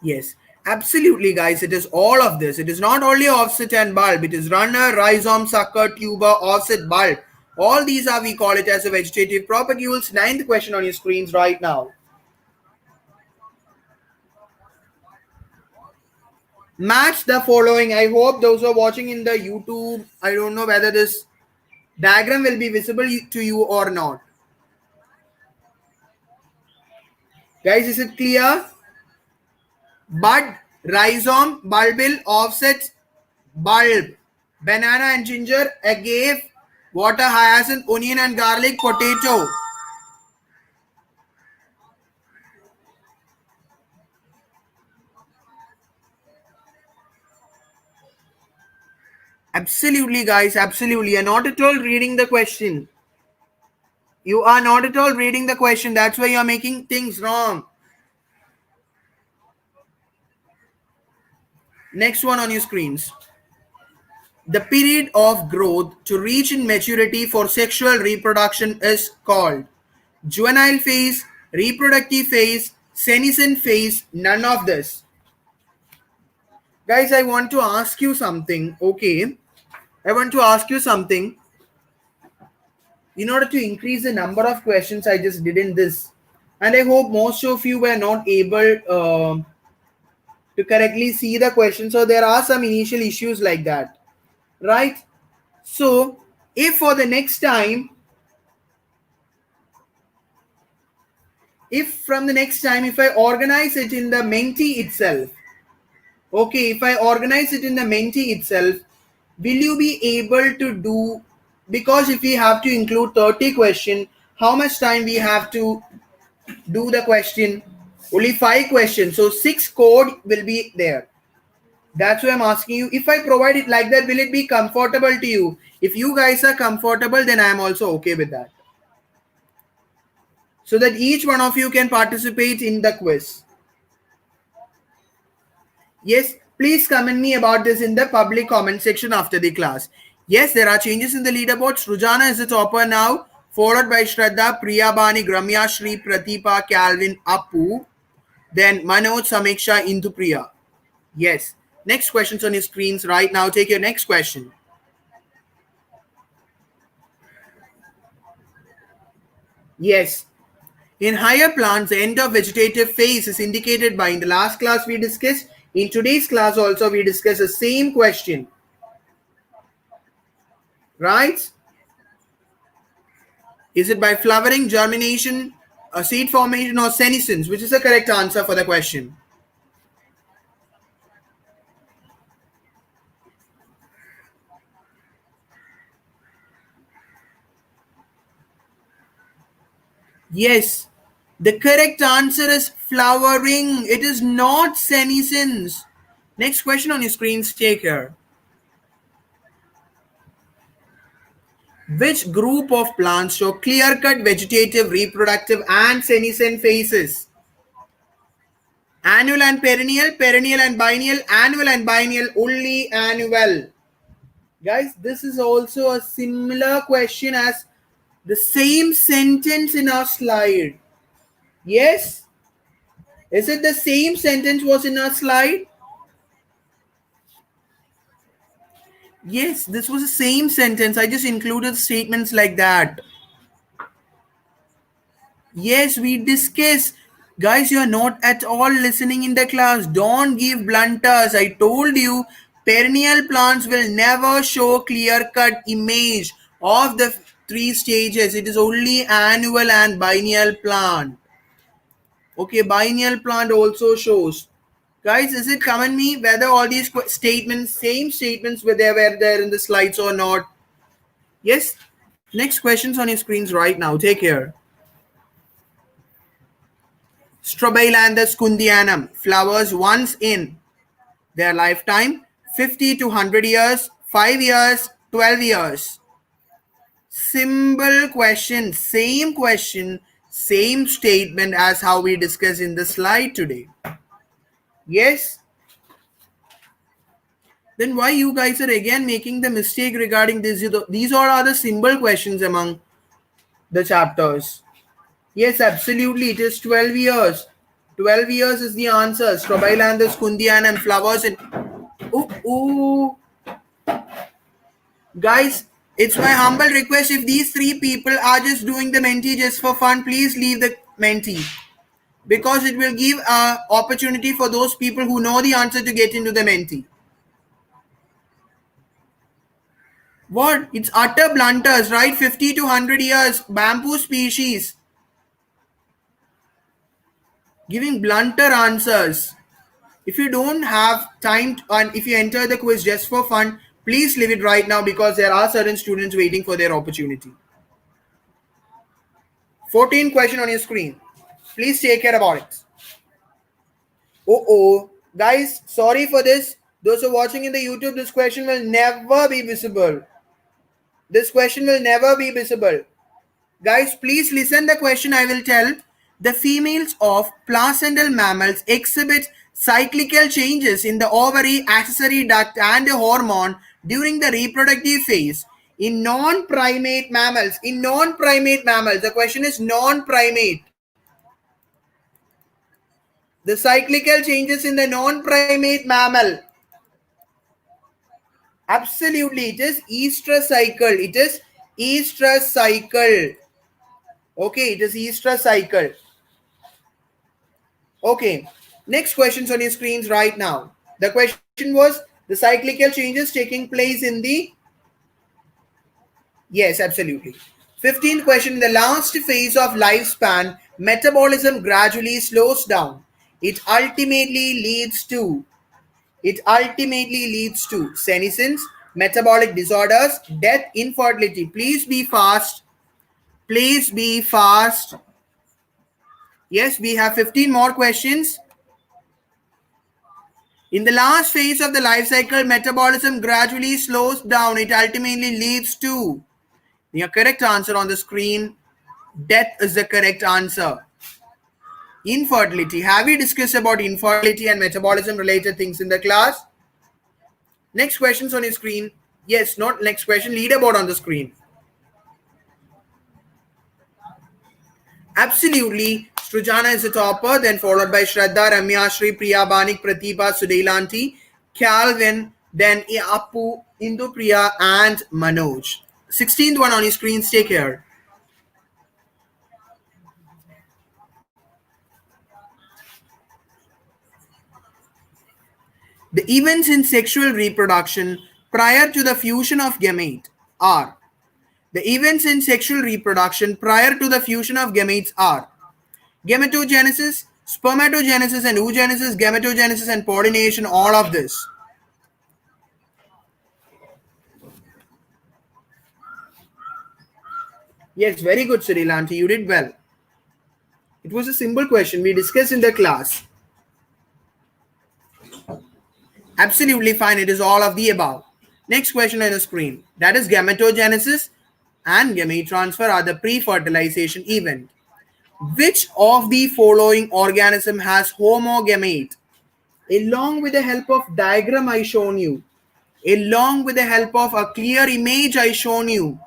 Yes. Absolutely, guys. It is all of this. It is not only offset and bulb. It is runner, rhizome, sucker, tuber, offset, bulb. All these are, we call it as a vegetative propagules. Ninth question on your screens right now. Match the following. I hope those who are watching in the YouTube, I don't know whether this diagram will be visible to you or not. Guys, is it clear? Bud, rhizome, bulbil, offset, bulb. Banana and ginger, agave, water hyacinth, onion and garlic, potato. Absolutely, guys, absolutely. You're not at all reading the question. You are not at all reading the question. That's why you're making things wrong. Next one on your screens. The period of growth to reach in maturity for sexual reproduction is called juvenile phase, reproductive phase, senescent phase, none of this. Guys, I want to ask you something. Okay. I want to ask you something. In order to increase the number of questions, I just did in this. And I hope most of you were not able to correctly see the question. So there are some initial issues like that. Right? So if for the next time, if from the next time, if I organize it in the Menti itself, okay, if I organize it in the Menti itself, will you be able to do, because if we have to include 30 question, how much time we have to do the question? Only 5 questions. So 6 code will be there. That's why I'm asking you, if I provide it like that, will it be comfortable to you? If you guys are comfortable, then I'm also okay with that. So that each one of you can participate in the quiz. Yes, please comment me about this in the public comment section after the class. Yes, there are changes in the leaderboards. Rujana is the topper now, followed by Shraddha, Priya Bani, Gramya, Shri, Pratipa, Calvin, Appu, then Manoj, Samiksha, Indu Priya. Yes. Next questions on your screens right now. Take your next question. Yes. In higher plants, the end of vegetative phase is indicated by, in the last class we discussed, in today's class also we discuss the same question. Right? Is it by flowering, germination, seed formation, or senescence? Which is the correct answer for the question? Yes. The correct answer is flowering. It is not senescence. Next question on your screen, take here. Which group of plants show clear-cut vegetative, reproductive, and senescent phases? Annual and perennial, perennial and biennial, annual and biennial, only annual. Guys, this is also a similar question as the same sentence in our slide. Yes? Is it the same sentence was in our slide? Yes, this was the same sentence. I just included statements like that. Yes, we discuss. Guys, you are not at all listening in the class. Don't give blunters. I told you, perennial plants will never show clear-cut image of the three stages. It is only annual and biennial plant. Okay, biennial plant also shows. Guys, is it common me whether all these statements, same statements, were there in the slides or not? Yes. Next questions on your screens right now. Take care. Strobilandus kundianum flowers once in their lifetime 50 to 100 years, 5 years, 12 years. Simple question, same statement as how we discussed in the slide today. Yes? Then why you guys are again making the mistake regarding this? These all are the simple questions among the chapters. Yes, absolutely. It is 12 years. 12 years is the answer. Strobilandus kundianum flowers in. Ooh, ooh. Guys, it's my humble request, if these three people are just doing the Menti just for fun, please leave the Menti. Because it will give an opportunity for those people who know the answer to get into the Menti. What? It's utter blunters, right? 50 to 100 years. Bamboo species. Giving blunter answers. If you don't have time and if you enter the quiz just for fun, please leave it right now because there are certain students waiting for their opportunity. 14 question on your screen. Please take care about it. Oh, guys, sorry for this. Those who are watching in the YouTube, this question will never be visible. This question will never be visible. Guys, please listen the question I will tell. The females of placental mammals exhibit cyclical changes in the ovary, accessory duct, and the hormone during the reproductive phase. In non-primate mammals, the question is non-primate. The cyclical changes in the non-primate mammal. Absolutely, it is estrous cycle. It is estrous cycle. Okay, it is estrous cycle. Okay, next questions on your screens right now. The question was the cyclical changes taking place in the. Yes, absolutely. 15th question. In the last phase of lifespan, metabolism gradually slows down. It ultimately leads to senescence, metabolic disorders, death, infertility. Please be fast. Please be fast. Yes, we have 15 more questions. In the last phase of the life cycle, metabolism gradually slows down. It ultimately leads to the correct answer on the screen. Death is the correct answer. Infertility. Have we discussed about infertility and metabolism related things in the class? Next questions on your screen. Yes, not next question. Leaderboard on the screen. Absolutely. Srujana is the topper, then followed by Shraddha, Ramya, Shri, Priya, Banik, Pratibha, Sudailanti, Calvin, then Appu, Indu Priya, and Manoj. 16th one on your screens. Take care. The events in sexual reproduction prior to the fusion of gamete are. The events in sexual reproduction prior to the fusion of gametes are gametogenesis, spermatogenesis and oogenesis, gametogenesis and pollination, all of this. Yes, very good, Surilanti. You did well. It was a simple question we discussed in the class. Absolutely fine. It is all of the above. Next question on the screen. That is gametogenesis and gamete transfer are the pre-fertilization event. Which of the following organism has homogamete? Along with the help of diagram I shown you, along with the help of a clear image I shown you,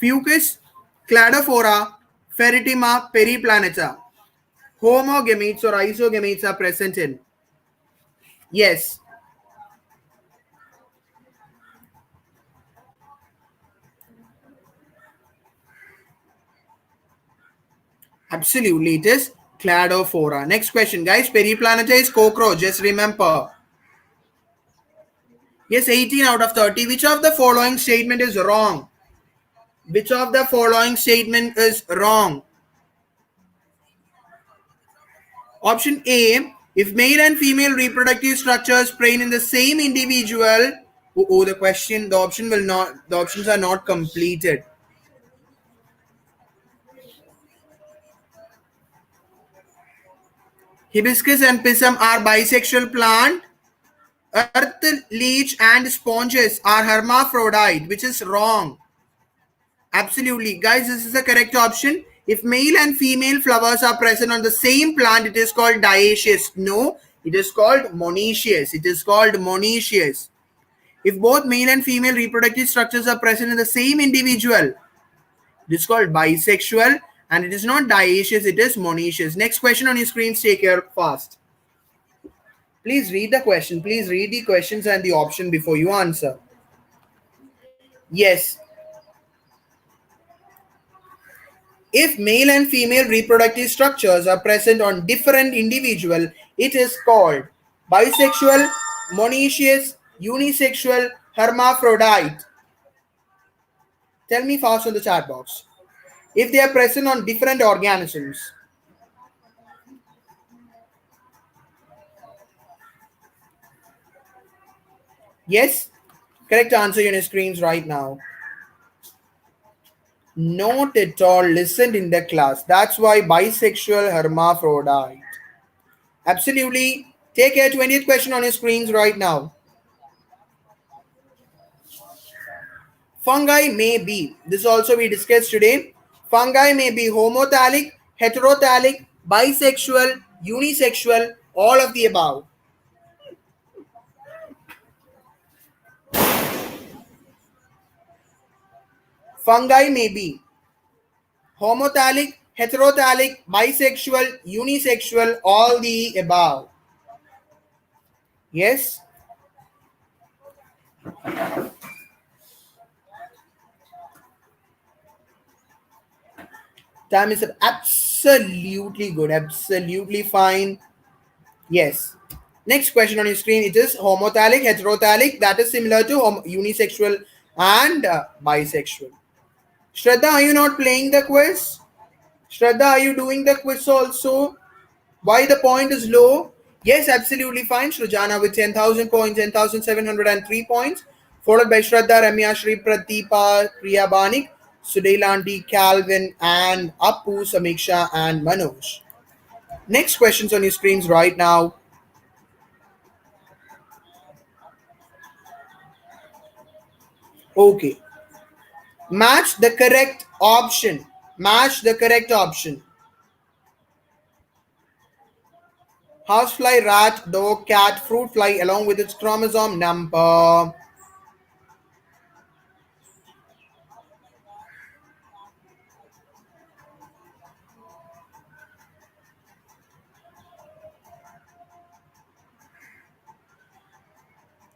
Fucus, Cladophora, Ferritima, Periplaneta. Homogametes or isogametes are present in. Yes. Absolutely, it is cladophora. Next question, guys. Periplaneta is cockroach. Just remember. Yes, 18 out of 30. Which of the following statement is wrong? Which of the following statement is wrong? Option A, if male and female reproductive structures present in the same individual, the option will not, the options are not completed. Hibiscus and pisum are bisexual plant. Earth, leech and sponges are hermaphrodite, which is wrong. Absolutely. Guys, this is the correct option. If male and female flowers are present on the same plant, it is called dioecious. No, it is called monoecious. It is called monoecious. If both male and female reproductive structures are present in the same individual, it is called bisexual, and it is not dioecious, it is monoecious. Next question on your screen, take care fast. Please read the question. Please read the questions and the option before you answer. Yes. If male and female reproductive structures are present on different individual, it is called bisexual, monoecious, unisexual, hermaphrodite. Tell me fast on the chat box. If they are present on different organisms. Yes? Correct answer on your screens right now. Not at all listened in the class. That's why bisexual hermaphrodite. Absolutely. Take a 20th question on your screens right now. Fungi may be, this also we discussed today. Fungi may be homothallic, heterothallic, bisexual, unisexual, all of the above. Fungi may be homothallic, heterothallic, bisexual, unisexual, all the above. Yes? Time is up. Absolutely good. Absolutely fine. Yes. Next question on your screen. It is homothallic, heterothallic. That is similar to unisexual and bisexual. Shraddha, are you not playing the quiz? Shraddha, are you doing the quiz also? Why the point is low? Yes, absolutely fine. Shrujana with 10,000 points, 10,703 points. Followed by Shraddha, Ramya, Shri Pratipa, Priya Banik, Sudailanti, Calvin, and Appu, Samiksha, and Manoj. Next questions on your screens right now. Okay. Match the correct option. Match the correct option. Housefly, rat, dog, cat, fruit fly along with its chromosome number.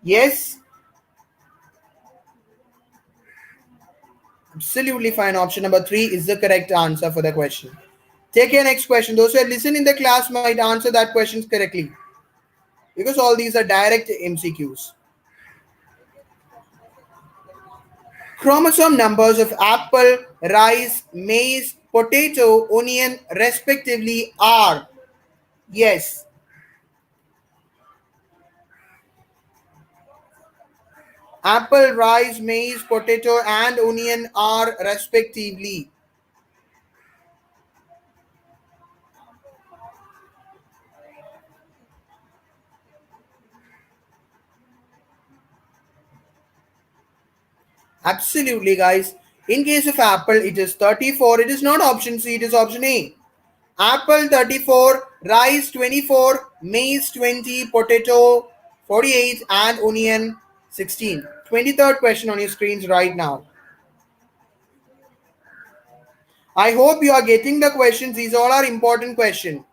Yes? Absolutely fine. Option number 3 is the correct answer for the question. Take your next question. Those who listen in the class might answer that question correctly because all these are direct MCQs. Chromosome numbers of apple, rice, maize, potato, onion, respectively are. Yes. Apple, rice, maize, potato, and onion are respectively. Absolutely, guys. In case of apple, it is 34. It is not option C, it is option A. Apple 34, rice 24, maize 20, potato 48, and onion 16. 23rd question on your screens right now. I hope you are getting the questions. These all are important questions.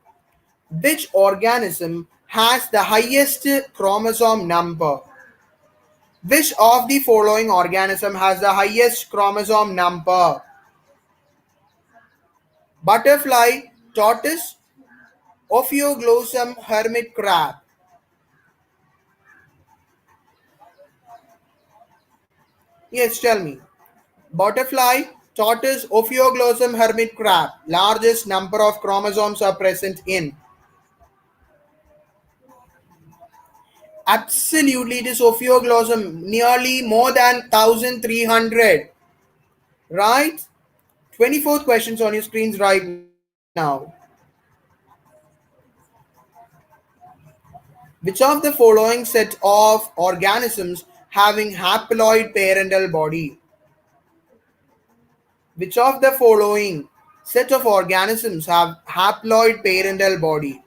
Which organism has the highest chromosome number? Which of the following organism has the highest chromosome number? Butterfly, tortoise, Ophioglossum, hermit crab. Yes, tell me. Butterfly, tortoise, Ophioglossum, hermit crab. Largest number of chromosomes are present in. Absolutely, it is Ophioglossum. Nearly more than 1,300. Right? 24th questions on your screens right now. Which of the following set of organisms having haploid parental body? Which of the following set of organisms have haploid parental body?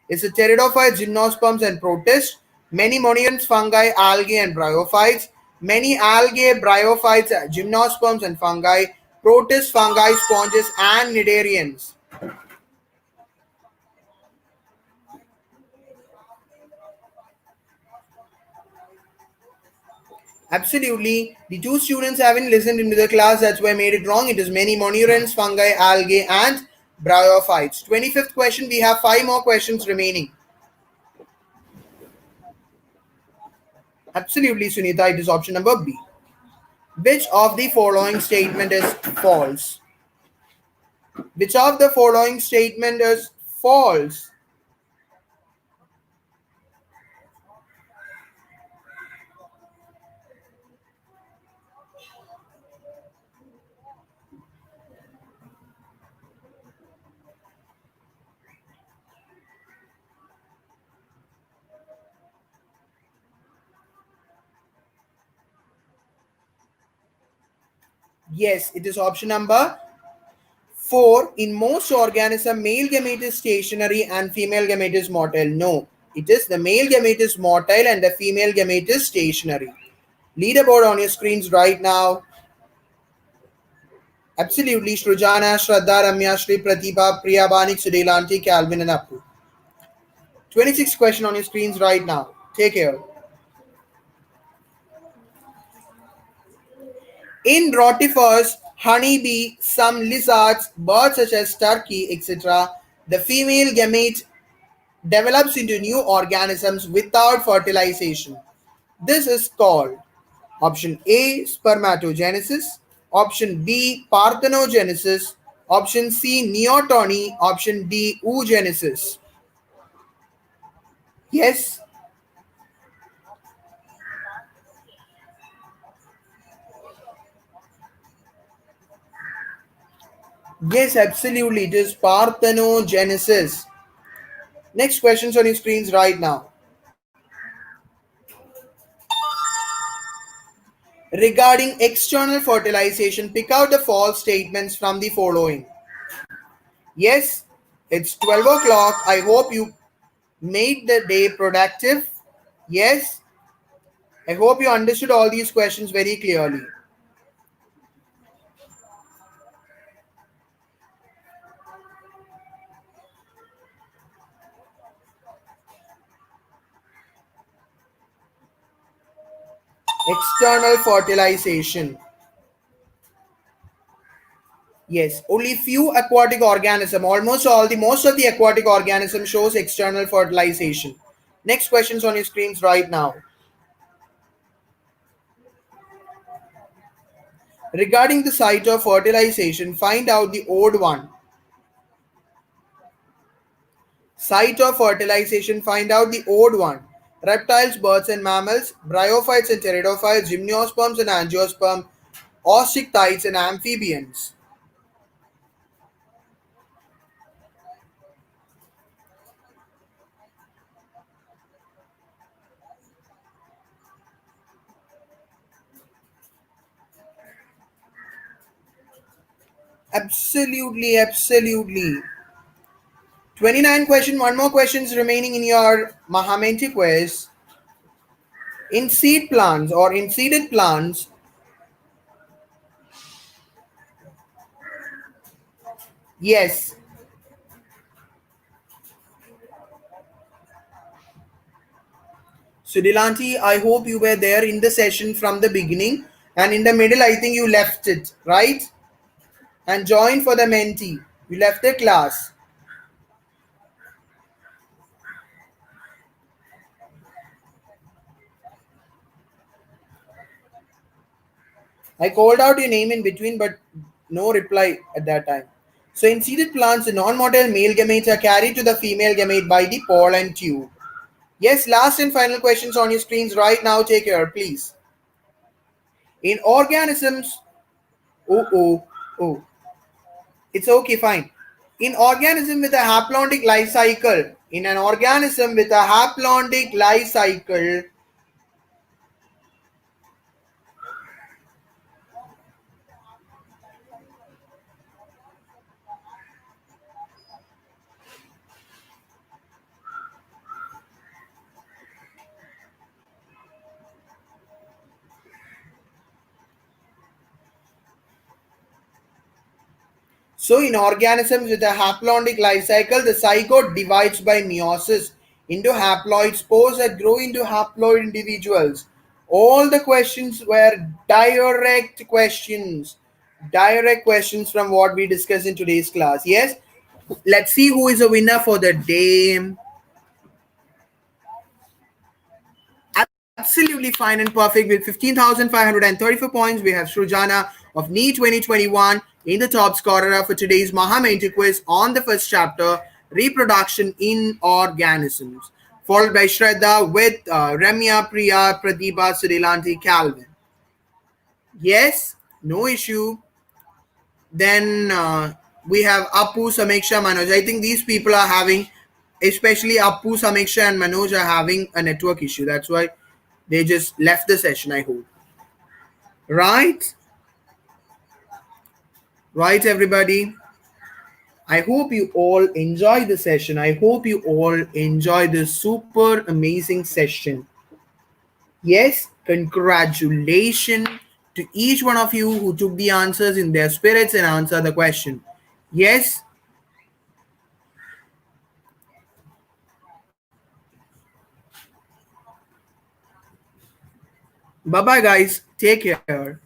Is it pteridophytes, gymnosperms, and protists? Many monoecious fungi, algae, and bryophytes. Many algae, bryophytes, gymnosperms, and fungi. Protists, fungi, sponges, and cnidarians. Absolutely. The two students haven't listened into the class, that's why I made it wrong. It is many monoecious fungi, algae, and bryophytes. 25th question, we have 5 more questions remaining. Absolutely, Sunita, it is option number B. Which of the following statement is false? Which of the following statement is false? Yes, it is option number 4. In most organisms, male gamete is stationary and female gamete is motile. No, it is the male gamete is motile and the female gamete is stationary. Leaderboard on your screens right now. Absolutely, Shrujana, Shraddha, Ramya, Shri, Pratibha, Priya, Banik, Sudelanti, Calvin, and Appu. 26th question on your screens right now. Take care. In rotifers, honeybee, some lizards, birds such as turkey, etc., the female gamete develops into new organisms without fertilization. This is called option A, spermatogenesis, option B, parthenogenesis, option C, neoteny, option D, oogenesis. Yes, yes, absolutely, it is parthenogenesis. Next questions on your screens right now. Regarding external fertilization, pick out the false statements from the following. Yes, it's 12 o'clock. I hope you made the day productive. Yes, I hope you understood all these questions very clearly. External fertilization. Yes, only few aquatic organism, almost all the most of the aquatic organism shows external fertilization. Next questions on your screens right now. Regarding the site of fertilization, find out the odd one. Site of fertilization, find out the odd one. Reptiles, birds and mammals, bryophytes and pteridophytes, gymnosperms and angiosperms, osteichthyes and amphibians. Absolutely, absolutely. 29 question, one more questions remaining in your Mahamenti quiz. In seed plants or in seeded plants, yes. Sudilanti, I hope you were there in the session from the beginning and in the middle, I think you left it, right? And joined for the Menti. You left the class. I called out your name in between, but no reply at that time. So in seeded plants, the non-motile male gametes are carried to the female gamete by the pollen tube. Yes, last and final questions on your screens right now. Take care, please. In organisms, oh, oh, oh, it's okay, fine. In organism with a haplontic life cycle, in an organism with a haplontic life cycle, so in organisms with a haplontic life cycle, the zygote divides by meiosis into haploid spores that grow into haploid individuals. All the questions were direct questions. Direct questions from what we discussed in today's class. Yes? Let's see who is a winner for the day. Absolutely fine and perfect with 15,534 points. We have Shrujana of Neet 2021 in the top scorer for today's Menti quiz on the first chapter, Reproduction in Organisms, followed by Shraddha with Ramya, Priya, Pratibha, Surilanti, Calvin. Yes, no issue. Then we have Apu, Samiksha, Manoj. I think these people are having, especially Apu, Samiksha, and Manoj are having a network issue. That's why they just left the session, I hope. Right? Right, everybody? I hope you all enjoy the session. I hope you all enjoy this super amazing session. Yes, congratulations to each one of you who took the answers in their spirits and answered the question. Yes, bye bye, guys. Take care.